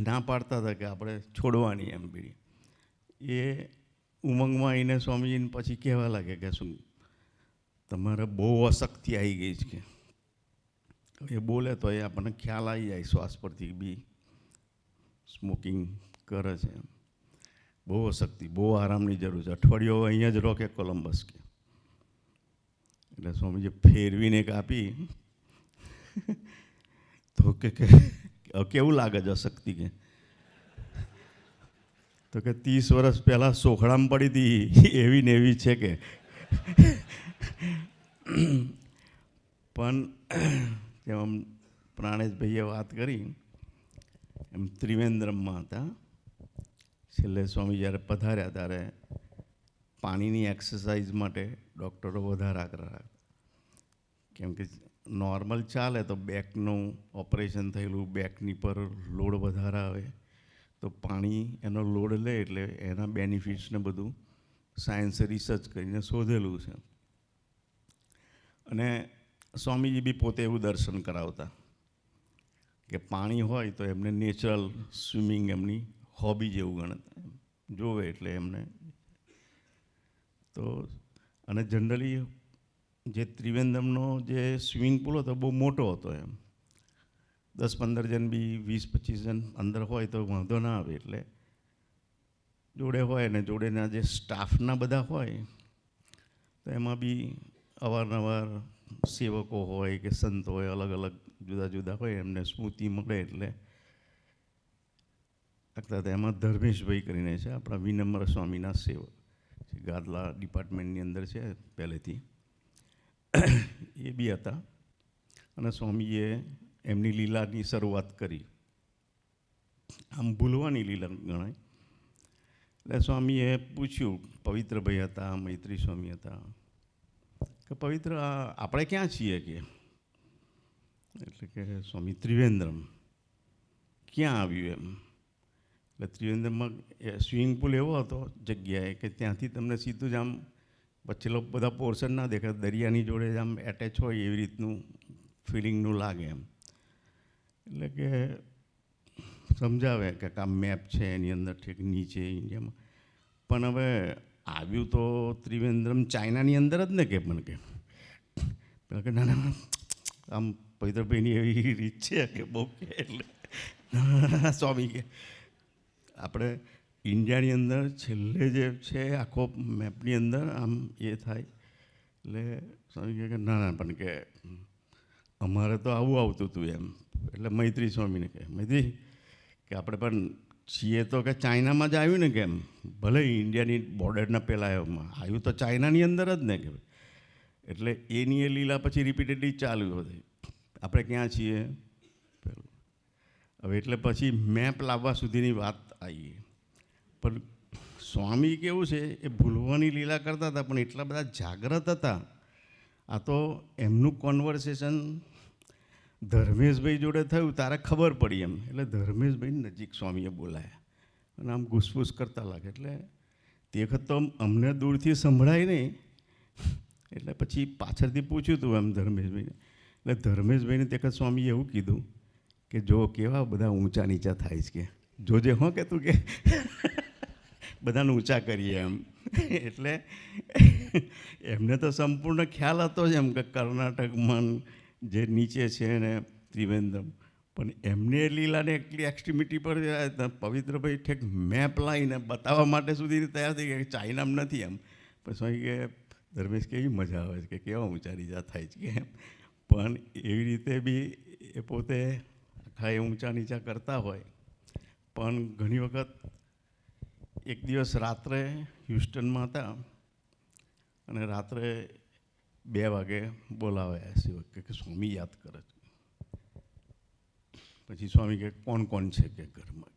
ના પાડતા હતા કે આપણે છોડવાની એમ બીડી. એ ઉમંગમાં આવીને સ્વામીજીને પછી કહેવા લાગે કે શું તમારે બહુ અશક્તિ આવી ગઈ છે. કે એ બોલે તો એ આપણને ખ્યાલ આવી જાય શ્વાસ પરથી બી સ્મોકિંગ કરે છે. બહુ અશક્તિ, બહુ આરામની જરૂર છે, અઠવાડિયો અહીંયા જ રહો કે કોલંબસ કે. એટલે સ્વામીજી ફેરવીને કાપી તો કે કેવું લાગે છે અશક્તિ? કે તો કે 30 વર્ષ પહેલાં સોખડામાં પડી હતી એવી ને એવી છે કે. પણ જેમ પ્રાણેશભાઈએ વાત કરી એમ ત્રિવેન્દ્રમમાં હતા, છેલ્લે સ્વામી જ્યારે પધાર્યા ત્યારે પાણીની એક્સરસાઇઝ માટે ડૉક્ટરો વધારે આગ્રહ રાખતા. કેમ કે નોર્મલ ચાલે તો બેકનું ઓપરેશન થયેલું, બેકની પર લોડ વધારે આવે તો પાણી એનો લોડ લે, એટલે એના બેનિફિટ્સને બધું સાયન્સે રિસર્ચ કરીને શોધેલું છે. અને સ્વામીજી બી પોતે એવું દર્શન કરાવતા કે પાણી હોય તો એમને નેચરલ સ્વિમિંગ એમની હોબી જેવું ગણતા, જોવે એટલે એમને. તો અને જનરલી જે ત્રિવેન્દ્રમનો જે સ્વિમિંગ પુલ હતો બહુ મોટો હતો એમ, 10-15 જણ બી 20-25 જણ અંદર હોય તો વાંધો ના આવે. એટલે જોડે હોય ને જોડેના જે સ્ટાફના બધા હોય તો એમાં બી અવારનવાર સેવકો હોય કે સંત હોય, અલગ અલગ જુદા જુદા હોય, એમને સ્મૃતિ મળે એટલે લખતા હતા. એમાં ધર્મેશભાઈ કરીને છે આપણા વિનમ્ર સ્વામીના સેવક, ગાદલા ડિપાર્ટમેન્ટની અંદર છે પહેલેથી. એ બી હતા અને સ્વામીએ એમની લીલાની શરૂઆત કરી. આમ ભૂલવાની લીલા ગણાય. એટલે સ્વામીએ પૂછ્યું, પવિત્રભાઈ હતા, મૈત્રી સ્વામી હતા, કે પવિત્ર આપણે ક્યાં છીએ કે? એટલે કે સ્વામી ત્રિવેન્દ્રમ. ક્યાં આવ્યું એમ? એટલે ત્રિવેન્દ્રમાં સ્વિમિંગ પુલ એવો હતો જગ્યાએ કે ત્યાંથી તમને સીધું જ આમ વચ્ચેલો બધા પોર્શન ના દેખાય, દરિયાની જોડે જ આમ એટેચ હોય એવી રીતનું ફિલિંગનું લાગે એમ. એટલે કે સમજાવે કે આ મેપ છે એની અંદર ઠીક નીચે ઇન્ડિયામાં. પણ હવે આવ્યું તો ત્રિવેન્દ્રમ ચાઇનાની અંદર જ ને કે મને કે ના ના આમ પવિત્રભાઈની એવી રીત છે કે બહુ કે એટલે સ્વામી કે આપણે ઇન્ડિયાની અંદર છેલ્લે જે છે આખો મેપની અંદર આમ એ થાય. એટલે સ્વામી કહે ના ના પણ કે અમારે તો આવું આવતું હતું એમ. એટલે મૈત્રી સ્વામીને કહે, મૈત્રી કે આપણે પણ છીએ તો કે ચાઇનામાં જ આવ્યું ને કેમ, ભલે ઇન્ડિયાની બોર્ડરના પહેલાં આવ્યું તો ચાઇનાની અંદર જ ને કે. એટલે એની એ લીલા પછી રિપીટેડલી ચાલુ હતી. આપણે ક્યાં છીએ પેલું. હવે એટલે પછી મેપ લાવવા સુધીની વાત આવી. પણ સ્વામી કેવું છે એ ભૂલવાની લીલા કરતા હતા, પણ એટલા બધા જાગ્રત હતા. આ તો એમનું કોન્વર્સેશન ધર્મેશભાઈ જોડે થયું તારે ખબર પડી એમ. એટલે ધર્મેશભાઈ નજીક સ્વામીએ બોલાયા અને આમ ઘૂસફૂસ કરતા લાગે. એટલે તે વખત તો અમને દૂરથી સંભળાય નહીં. એટલે પછી પાછળથી પૂછ્યું હતું એમ ધર્મેશભાઈને. એટલે ધર્મેશભાઈને તે વખત સ્વામીએ એવું કીધું કે જો કેવા બધા ઊંચા નીચા થાય છે કે જોજે હો કે તું કે બધાને ઊંચા કરીએ એમ. એટલે એમને તો સંપૂર્ણ ખ્યાલ હતો જ એમ કે કર્ણાટકમાં જે નીચે છે ને ત્રિવેન્દ્રમ. પણ એમને લીલાને એટલી એક્સ્ટ્રીમિટી પર પવિત્રભાઈ ઠેક મેપ લાવીને બતાવવા માટે સુધી તૈયાર થઈ ગયા કે ચાઇનામાં નથી એમ. પછી કે ધર્મેશ કેવી મજા આવે છે કે કેવા ઊંચા નીચા થાય છે કે એમ. પણ એવી રીતે બી એ પોતે આખા એ ઊંચા નીચા કરતા હોય. પણ ઘણી વખત એક દિવસ રાત્રે હ્યુસ્ટનમાં હતા અને રાત્રે 2 વાગે બોલાવ્યા છે કે સ્વામી યાદ કરે છે. પછી સ્વામી કે કોણ કોણ છે કે ઘરમાં?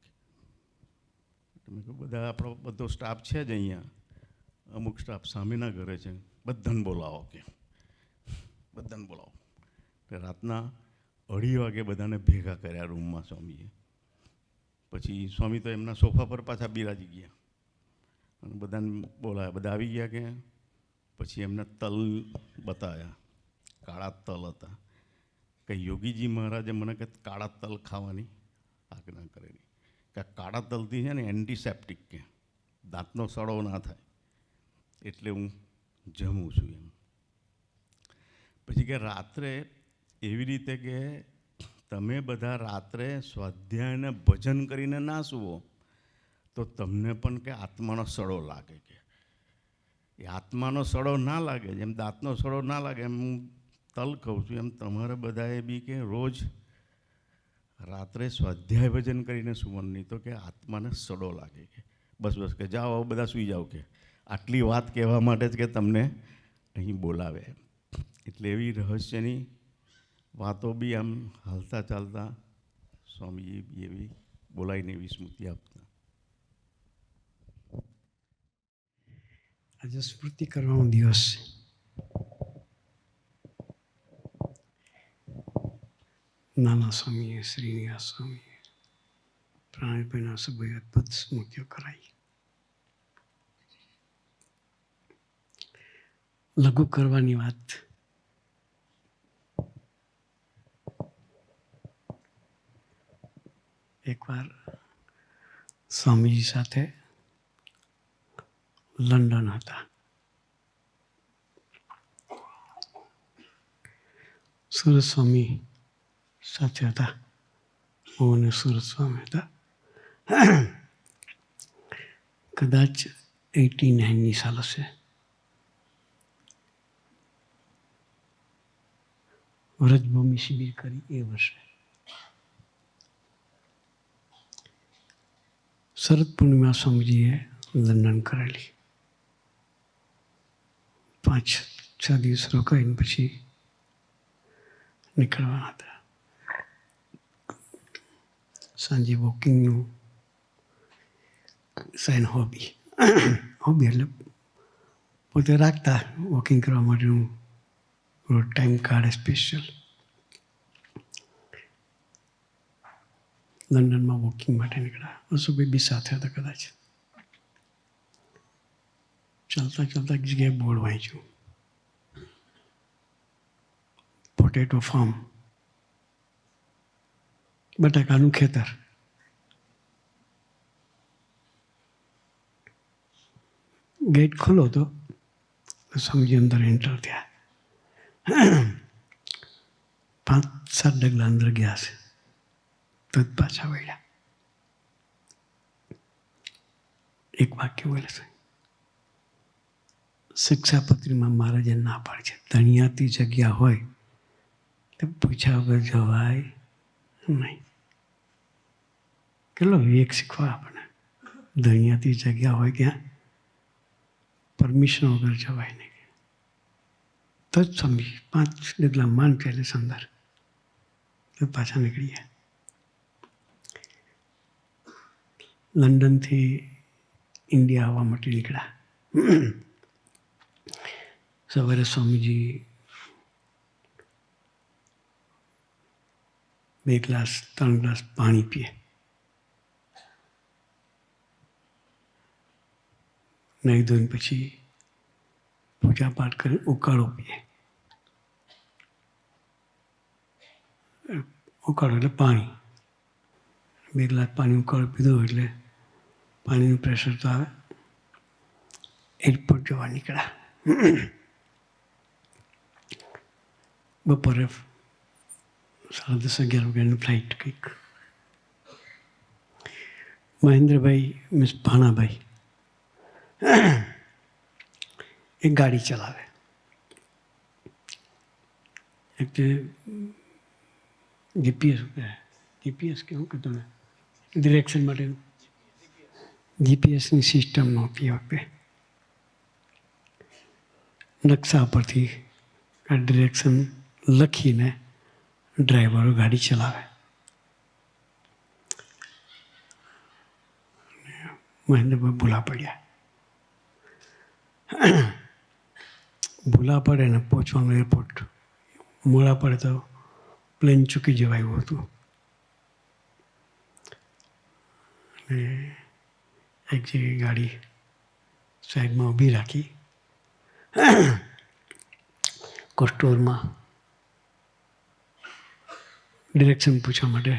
મેં કહ્યું બધા આપણો બધો સ્ટાફ છે જ અહીંયા, અમુક સ્ટાફ સામેના ઘરે છે, બધાને બોલાવો કે બધાને બોલાવો. એટલે રાતના 2:30 વાગે બધાને ભેગા કર્યા રૂમમાં સ્વામીએ. પછી સ્વામી તો એમના સોફા પર પાછા બિરાજી ગયા અને બધાને બોલાયા. બધા આવી ગયા કે પછી એમને તલ બતાવ્યા, કાળા તલ હતા. કે યોગીજી મહારાજે મને કે કાળા તલ ખાવાની આજ્ઞા કરેલી. કે કાળા તલથી છે ને એન્ટિસેપ્ટિક કે દાંતનો સડો ના થાય એટલે હું જમું છું એમ. પછી કે રાત્રે એવી રીતે કે તમે બધા રાત્રે સ્વાધ્યાયને ભજન કરીને ના સૂવો તો તમને પણ કે આત્માનો સડો લાગે. કે એ આત્માનો સડો ના લાગે, જેમ દાંતનો સડો ના લાગે એમ હું તલ ખાઉં છું, એમ તમારે બધાએ બી કે રોજ રાત્રે સ્વાધ્યાય ભજન કરીને સૂવાનું, નહીં તો કે આત્માને સડો લાગે. કે બસ બસ કે જાઓ બધા સૂઈ જાઓ. કે આટલી વાત કહેવા માટે જ કે તમને અહીં બોલાવે. એટલે એવી રહસ્યની વાતો બી આમ હાલતા ચાલતા સ્વામીએ બી એવી બોલાવીને એવી સ્મૃતિ આપતા. આજે સ્મૃતિ કરવાનો દિવસ છે. નાના સ્વામીએ, શ્રીનિવાસ સ્વામીએ, પ્રાણીભાઈના સભ્યોએ અદભુત સ્મૃતિઓ કરાઈ. લઘુ કરવાની વાત એકવાર સ્વામીજી સાથે લંડન હતા. સુરત સ્વામી સાથે હતા. હું અને સુરત સ્વામી હતા. કદાચ 89ની સાલ હશે. વ્રજભૂમિ શિબિર કરી એ વર્ષે. શરદ પૂર્ણિમા સ્વામીજીએ લંડન કરેલી. 5-6 6 દિવસ રોકાઈને પછી નીકળવાના હતા. સાંજે વોકિંગનું સાઇન હોબી એટલે પોતે રાખતા વોકિંગ કરવા માટેનું રોજ ટાઈમ કાઢે સ્પેશિયલ. લંડનમાં વોકિંગ માટે નીકળ્યા. અશુભાઈ બી સાથે હતા કદાચ. ચાલતા ચાલતા એક જગ્યાએ બોર્ડ વાંચ્યું, પોટેટો ફાર્મ, બટાકાનું ખેતર. ગેટ ખુલ્લો હતો, સ્વામીજી અંદર એન્ટર થયા. 5-7 ડગલા અંદર ગયા છે તો જ પાછા વળ્યા. એક વાક્ય બોલે છે, શિક્ષાપત્રીમાં મહારાજે ના પાડી છે, ધણિયાતી જગ્યા હોય તો પૂછ્યા વગર જવાય નહીં. કેટલો વિવેક શીખવા આપણને. ધણિયાતી જગ્યા હોય ત્યાં પરમિશન વગર જવાય નહીં. તો જ સમજી 5 ડગલા માંડ ચાલે અંદર તો પાછા નીકળી ગયા. લંડનથી ઇન્ડિયા આવવા માટે નીકળ્યા. સવારે સ્વામીજી 2 ગ્લાસ 3 ગ્લાસ પાણી પીએ. નહીં ધોઈને પછી પૂજા પાઠ કરી ઉકાળો પીએ. ઉકાળો એટલે પાણી. 2 ગ્લાસ પાણી ઉકાળો પીધો એટલે પાણીનું પ્રેશર તો આવે. એરપોર્ટ જવા નીકળ્યા. બપોરે 10:30-11 વાગ્યાની ફ્લાઇટ કંઈક. મહેન્દ્રભાઈ મીન્સ ભાણાભાઈ એક ગાડી ચલાવે. એટલે જીપીએસ કેવું કે તમે ડિરેક્શન માટેનું જીપીએસની સિસ્ટમ નહોતી એ વખતે. નકશા પરથી ડિરેક્શન લખીને ડ્રાઈવરો ગાડી ચલાવે. મહેન્દ્રભાઈ ભૂલા પડ્યા. ભૂલા પડે ને પહોંચવાનું એરપોર્ટ, મોડા પડે તો પ્લેન ચૂકી જવાય એવું હતું. અને એક જગ્યાએ ગાડી સાઈડમાં ઊભી રાખી. કોસ્ટોરમાં ડિરેક્શન પૂછવા માટે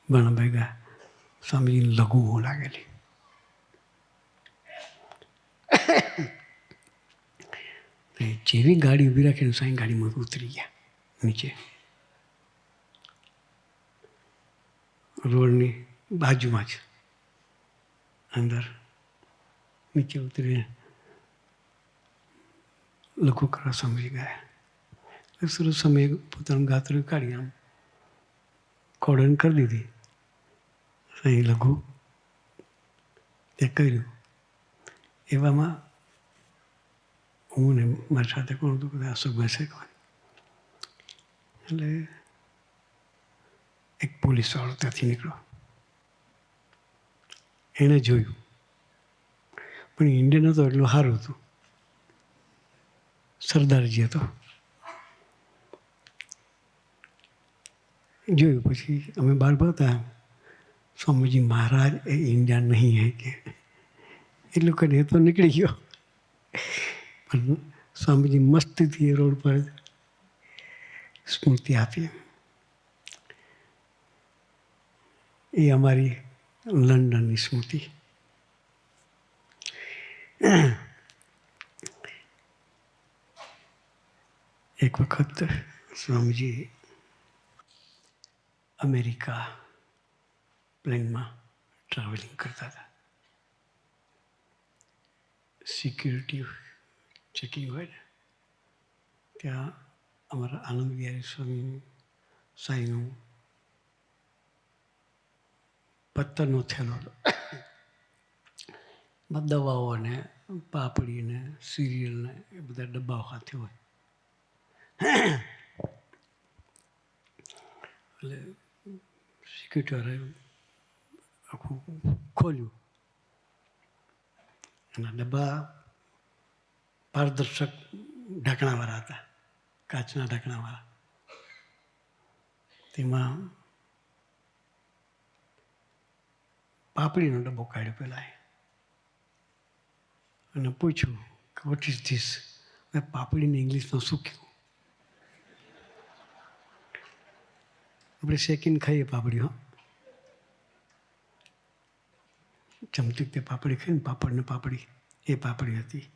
ભાણાભાઈ ગયા. સ્વામીજીની લઘુ બહુ લાગેલી. જેવી ગાડી ઊભી રાખીને સાંઈ ગાડીમાં ઉતરી ગયા નીચે. રોડની બાજુમાં જ અંદર નીચે ઉતરીને લઘુ કરવા સમજી ગયા. સરસ સમયે પોતાનું ગાત્રું કાઢી આમ કોડન કરી દીધી. અહીં લઘુ તે કર્યું. એવામાં હું ને મારી સાથે કોણ હતું બધા અશોકભાઈ શેખવાન. એટલે એક પોલીસવાળો ત્યાંથી નીકળ્યો. એણે જોયું, પણ ઇન્ડિયન હતો એટલું સારું હતું. સરદારજી હતો. જોયું પછી અમે બહાર હતા. સ્વામીજી મહારાજ એ ઇન્ડિયા નહીં હે કે એટલું કરીને એ તો નીકળી ગયો. પણ સ્વામીજી મસ્તીથી એ રોડ પર સ્મૃતિ આપી. એ અમારી લંડનની સ્મૃતિ. એક વખત સ્વામીજી અમેરિકા પ્લેનમાં ટ્રાવેલિંગ કરતા હતા. સિક્યુરિટી ચેકિંગ હોય ને ત્યાં અમારા આનંદ વિહારી સ્વામી સાંઈનું પત્તરનો થેલો હતો. દવાઓ ને પાપડી ને સિરિયલ ને એ બધા ડબ્બાઓ સાથે હોય. એટલે સિક્યુરિટીવાળાએ આખું ખોલ્યું. એના ડબ્બા પારદર્શક ઢાંકણાવાળા હતા, કાચના ઢાંકણાવાળા. તેમાં પાપડીનો ડબ્બો કાઢ્યો પહેલાં અને પૂછ્યું કે વોટ ઇઝ ધીસ. મેં પાપડીને ઇંગ્લિશમાં શું કહ્યું? આપણે શેકીને ખાઈએ પાપડી, હો, ચમચી તે પાપડી ખાઈને પાપડ ને પાપડી, એ પાપડી હતી.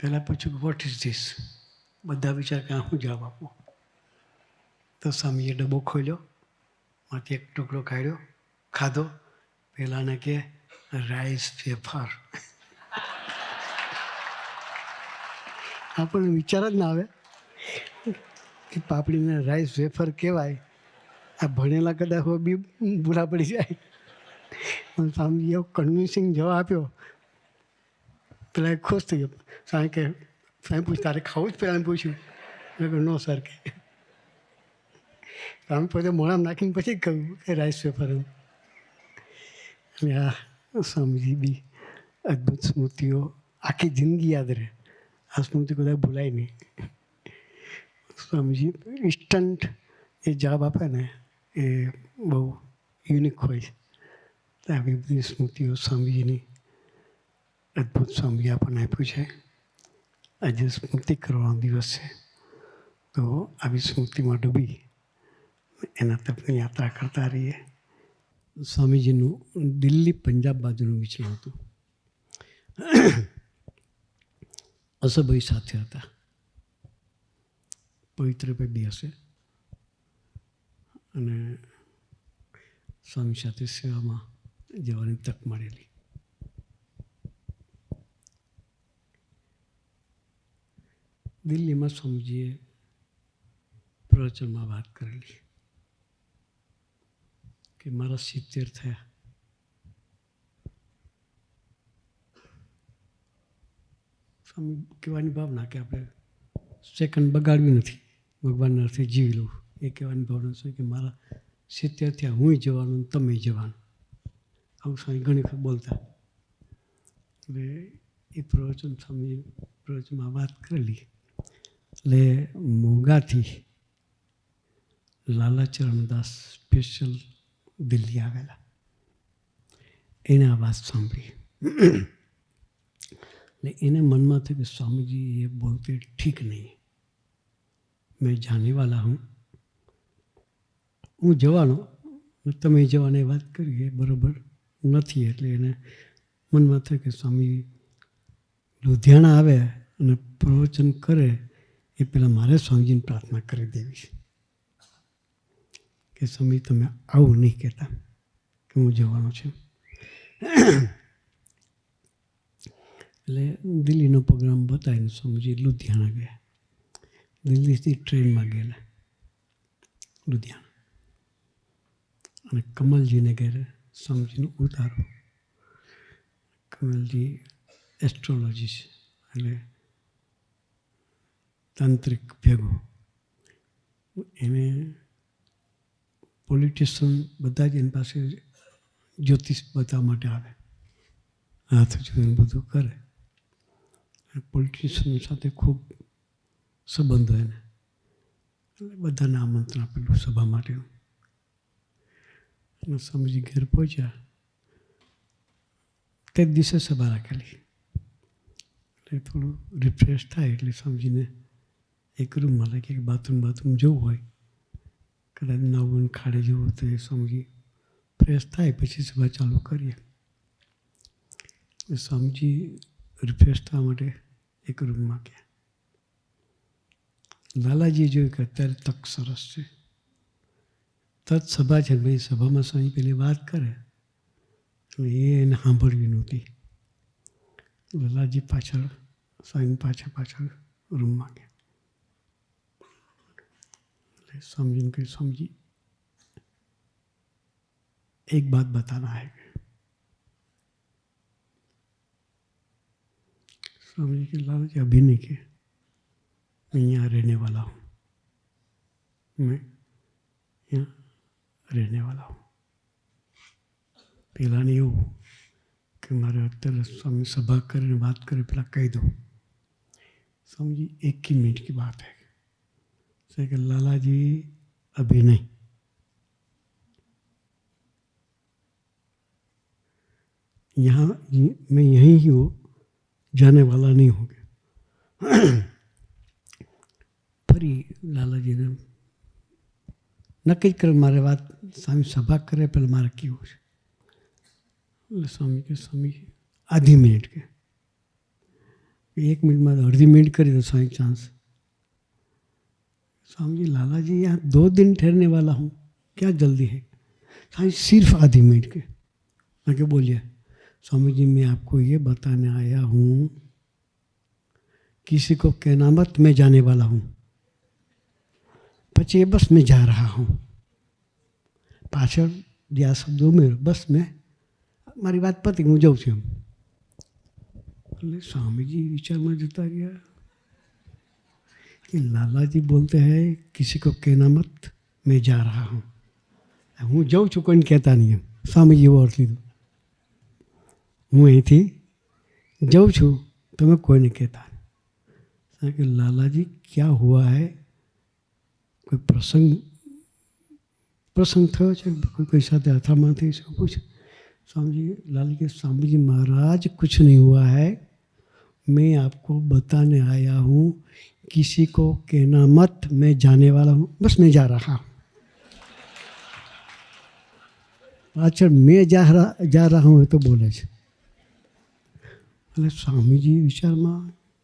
પહેલાં પૂછ્યું કે વોટ ઇઝ ધીસ. બધા વિચાર કે હું જવાબ આપું. તો સ્વામીએ ડબ્બો ખોલ્યો, માંથી એક ટુકડો કાઢ્યો, ખાધો. પહેલાંને કે રાઈસ વેફર. આપણને વિચાર જ ના આવે કે પાપડીને રાઈસ વેફર કહેવાય. આ ભણેલા કદાચ હોય બી બુરા પડી જાય. પણ સ્વામીએ એવો કન્વિન્સિંગ જવાબ આપ્યો. પેલા ખુશ થઈ ગયો. સ્વામી કે સ્વામી પૂછ તારે ખાવું જ પહેલાં પૂછ્યું. મેં કહ્યું નો સર કે. સ્વામી પોતે મોઢામાં નાખીને પછી કહ્યું કે રાઈસ વેફર. અને આ સ્વામીજી બી અદ્ભુત સ્મૃતિઓ, આખી જિંદગી યાદ રહે. આ સ્મૃતિ કદાચ ભૂલાય નહીં. સ્વામીજી ઇન્સ્ટન્ટ એ જવાબ આપે ને એ બહુ યુનિક હોય છે. આવી બધી સ્મૃતિઓ સ્વામીજીની અદ્ભુત સ્વામીજી આપણને આપ્યું છે. આજે સ્મૃતિ કરવાનો દિવસ છે, તો આવી સ્મૃતિમાં ડૂબી એના તરફની યાત્રા કરતા રહીએ. સ્વામીજીનું દિલ્હી પંજાબ બાજુનું વિચરણ હતું. અસભાઈ સાથે હતા, પવિત્રભાઈ બી હશે, અને સ્વામી સાથે સેવામાં જવાની તક મળેલી. દિલ્હીમાં સ્વામીજીએ પ્રવચનમાં વાત કરેલી કે મારા 70 થયા. સ્વામી કહેવાની ભાવના કે આપણે સેકન્ડ બગાડવી નથી, ભગવાનના અર્થે જીવી લઉં, એ કહેવાની ભાવના છે કે મારા 70 થયા, હું જવાનું, તમે જવાનું. આવું સ્વામી ઘણી વખત બોલતા. એટલે એ પ્રવચન સ્વામી પ્રવચનમાં વાત કરેલી. એટલે મોગાથી લાલાચરણદાસ સ્પેશિયલ દિલ્હી આવેલા. એને આ વાત સાંભળી. એટલે એને મનમાં થયું કે સ્વામીજી એ બોલતે ઠીક નહીં, મેં જાને વાલા હું જવાનો, તમે જવાની વાત કરી એ બરાબર નથી. એટલે એને મનમાં થયું કે સ્વામી લુધિયાણા આવે અને પ્રવચન કરે એ પહેલાં મારે સ્વામીજીને પ્રાર્થના કરી દેવી છે કે સ્વામી તમે આવું નહીં કહેતા કે હું જવાનો છું. એટલે દિલ્હીનો પ્રોગ્રામ બતાવીને સ્વામીજી લુધિયાણા ગયા. દિલ્હીથી ટ્રેનમાં ગયેલા લુધિયાણા, અને કમલજીને ઘેરે સ્વામીજીનો ઉતારો. કમલજી એસ્ટ્રોલોજી છે, એટલે તાંત્રિક ભેગું. એને પોલિટિશિયન બધા જ એની પાસે જ્યોતિષ બતાવવા માટે આવે, હાથ જોઈને બધું કરે. પોલિટિશિયન સાથે ખૂબ સંબંધો એને, એટલે બધાને આમંત્રણ આપેલું સભા માટેનું. અને સ્વામીજી ઘેર પહોંચ્યા તે જ દિવસે સભા રાખેલી. એટલે થોડું રિફ્રેશ થાય એટલે સ્વામીજીને એક રૂમમાં લાગે કે બાથરૂમ જવું હોય, કદાચ નાવું ખાડે જવું તો એ સ્વામીજી ફ્રેશ થાય પછી સભા ચાલુ કરીએ. સ્વામીજી રિફ્રેશ થવા માટે એક રૂમમાં ગયા. લાલાજીએ જોયું કે અત્યારે તક સરસ છે, તત સભા છે, ભાઈ સભામાં સ્વામી પેલી વાત કરે અને એ એને સાંભળવી નહોતી. લાલાજી પાછળ સ્વામી પાછળ રૂમમાં ગયા. એટલે સ્વામીજીને કહ્યું સ્વામીજી એક બાત बताना है. स्वामी जी के लाल जी अभी नहीं के मैं यहाँ रहने वाला हूँ, मैं यहाँ રહેને વાલા હું. પહેલાંને એવું કે મારે અત્યારે સ્વામી સભા કરીને વાત કરી પહેલાં કહી દઉં. સ્વામીજી 1 मिनट की बात है से कि लाला जी अभी नहीं, यहाँ मैं यहीं ही हूँ, जाने वाला नहीं हूँ. ફરી લાલાજીને નક્કી કરે મારે વાત સ્વામી સભા કરે પહેલાં મારે કેવું છે. એટલે સ્વામી કે સ્વામી आधी मिनट के 1 मिनट में अर्धी मिनट करी तो स्वामी चांस. स्वामी जी लाला जी यहाँ 2 दिन ठहरने वाला हूँ, क्या जल्दी है. स्वामी सिर्फ आधी मिनट के. मैं क्या बोलिए स्वामी जी मैं आपको ये बताने आया हूँ, किसी को कहना मत मैं जाने वाला हूँ, પછી બસ મેં જા રહા હું. પાછળ જે આ શબ્દો ઉમેરો બસ મેં મારી વાત પતી હું જાઉં છું. એટલે સ્વામીજી વિચારમાં જતા ગયા कि लाला जी बोलते हैं किसी को कहना मत मैं जा रहा हूँ, હું જાઉં છું કોઈને કહેતા નહીં. એમ સ્વામીજી એવો અર્થ લીધો, હું અહીંથી જાઉં છું તમે કોઈને કહેતા નહીં. कि लाला जी क्या हुआ है, कोई प्रसंग थयो छे, कोई साथे हथामण थई छे पूछ. स्वामी जी लाल के स्वामी जी महाराज कुछ नहीं हुआ है, मैं आपको बताने आया हूँ, किसी को कहना मत मैं जाने वाला हूँ, बस मैं जा रहा हूँ. पाछळ मैं जा रहा हूँ तो बोले छे. એટલે સ્વામીજી વિચારમાં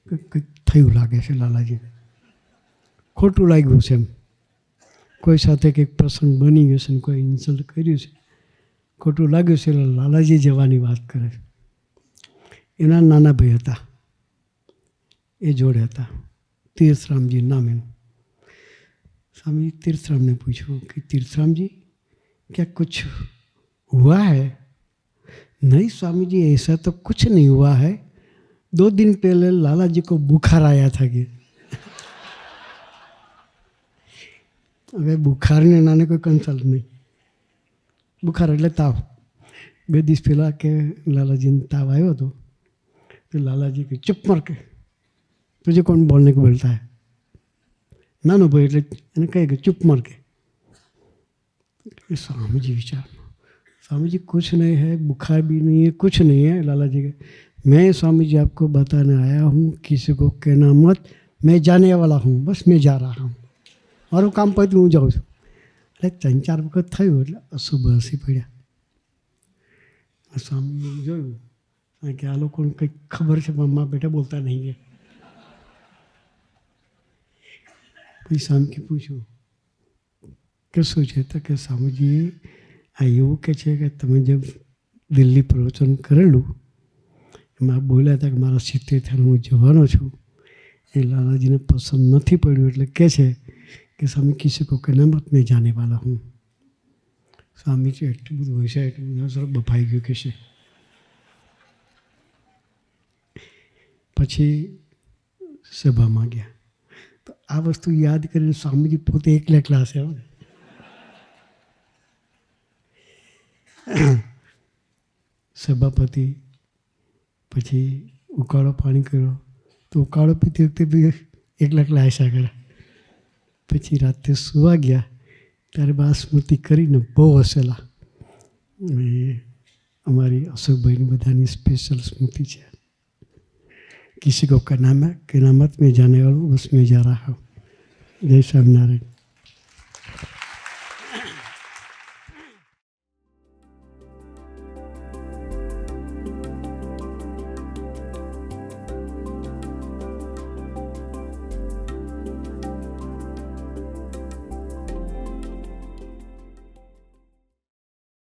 કંઈક થયું લાગે છે લાલાજીને, ખોટું લાગ્યું છે. એમ કોઈ સાથે કંઈક પ્રસંગ બની ગયો છે ને કોઈ ઇન્સલ્ટ કર્યું છે, ખોટું લાગ્યું છે. એટલે લાલાજી જવાની વાત કરે છે. એના નાના ભાઈ હતા, એ જોડે હતા, तीर्थरामजी नाम है. स्वामी तीर्थराम ने पूछा कि तीर्थराम जी क्या कुछ हुआ है. नहीं स्वामी जी ऐसा तो कुछ नहीं हुआ है, 2 दिन पहले लाला जी को बुखार आया था. कि હવે બુખારને નાને કોઈ કન્સલ્ટ નહીં, બુખાર એટલે તાવ. 2 દિવસ પહેલાં કે લાલાજીને તાવ આવ્યો હતો તો લાલાજી કે ચૂપ માર કે तुझे कौन बोलने को बोलता है. नानो भाई એટલે એને કહે કે चुप मार के. स्वामी जी विचार, स्वामी जी कुछ नहीं है, बुखार भी नहीं है, कुछ नहीं है. लाला जी के मैं स्वामी जी आपको बताने आया हूँ, किसी को कहना मत मैं जाने वाला हूँ, बस मैं जा रहा हूँ, મારું કામ પતી હું જાઉં છું. એટલે 3-4 વખત થયું એટલે અશુભ હસી પડ્યા. સ્વામી જોયું કે આ લોકોને કંઈક ખબર છે પણ મા બેટા બોલતા નહીં. પછી સ્વામીજી પૂછ્યું કે શું છે, તો કે સ્વામીજી આ એવું કે છે કે તમે જે દિલ્હી પ્રવચન કરેલું એમાં બોલ્યા હતા કે મારા 70 થઈને હું જવાનો છું, એ લાલાજીને પસંદ નથી પડ્યું એટલે કહે છે कि स्वामी किसी को कहना मत मैं जाने वाला हूँ. स्वामी जी એટલું બધું હોય છે, એટલું બધું સર બફાઈ ગયું કે છે. પછી સભામાં ગયા તો આ વસ્તુ યાદ કરીને સ્વામીજી પોતે એકલા ક્લાસ આવ્યા. સભાપતિ પછી ઉકાળો પાણી કર્યો તો ઉકાળો પીતી વખતે બી એકલા ક્લાસ આવ્યા કરે. પછી રાતે સુવા ગયા ત્યારે બા સ્મૃતિ કરીને બહુ હસેલા. અમારી અશોકભાઈની બધાની સ્પેશિયલ સ્મૃતિ છે. किसी को कहना मत मैं जाने वाला हूँ, बस मैं जा रहा हूँ. जय स्वामीनारायण.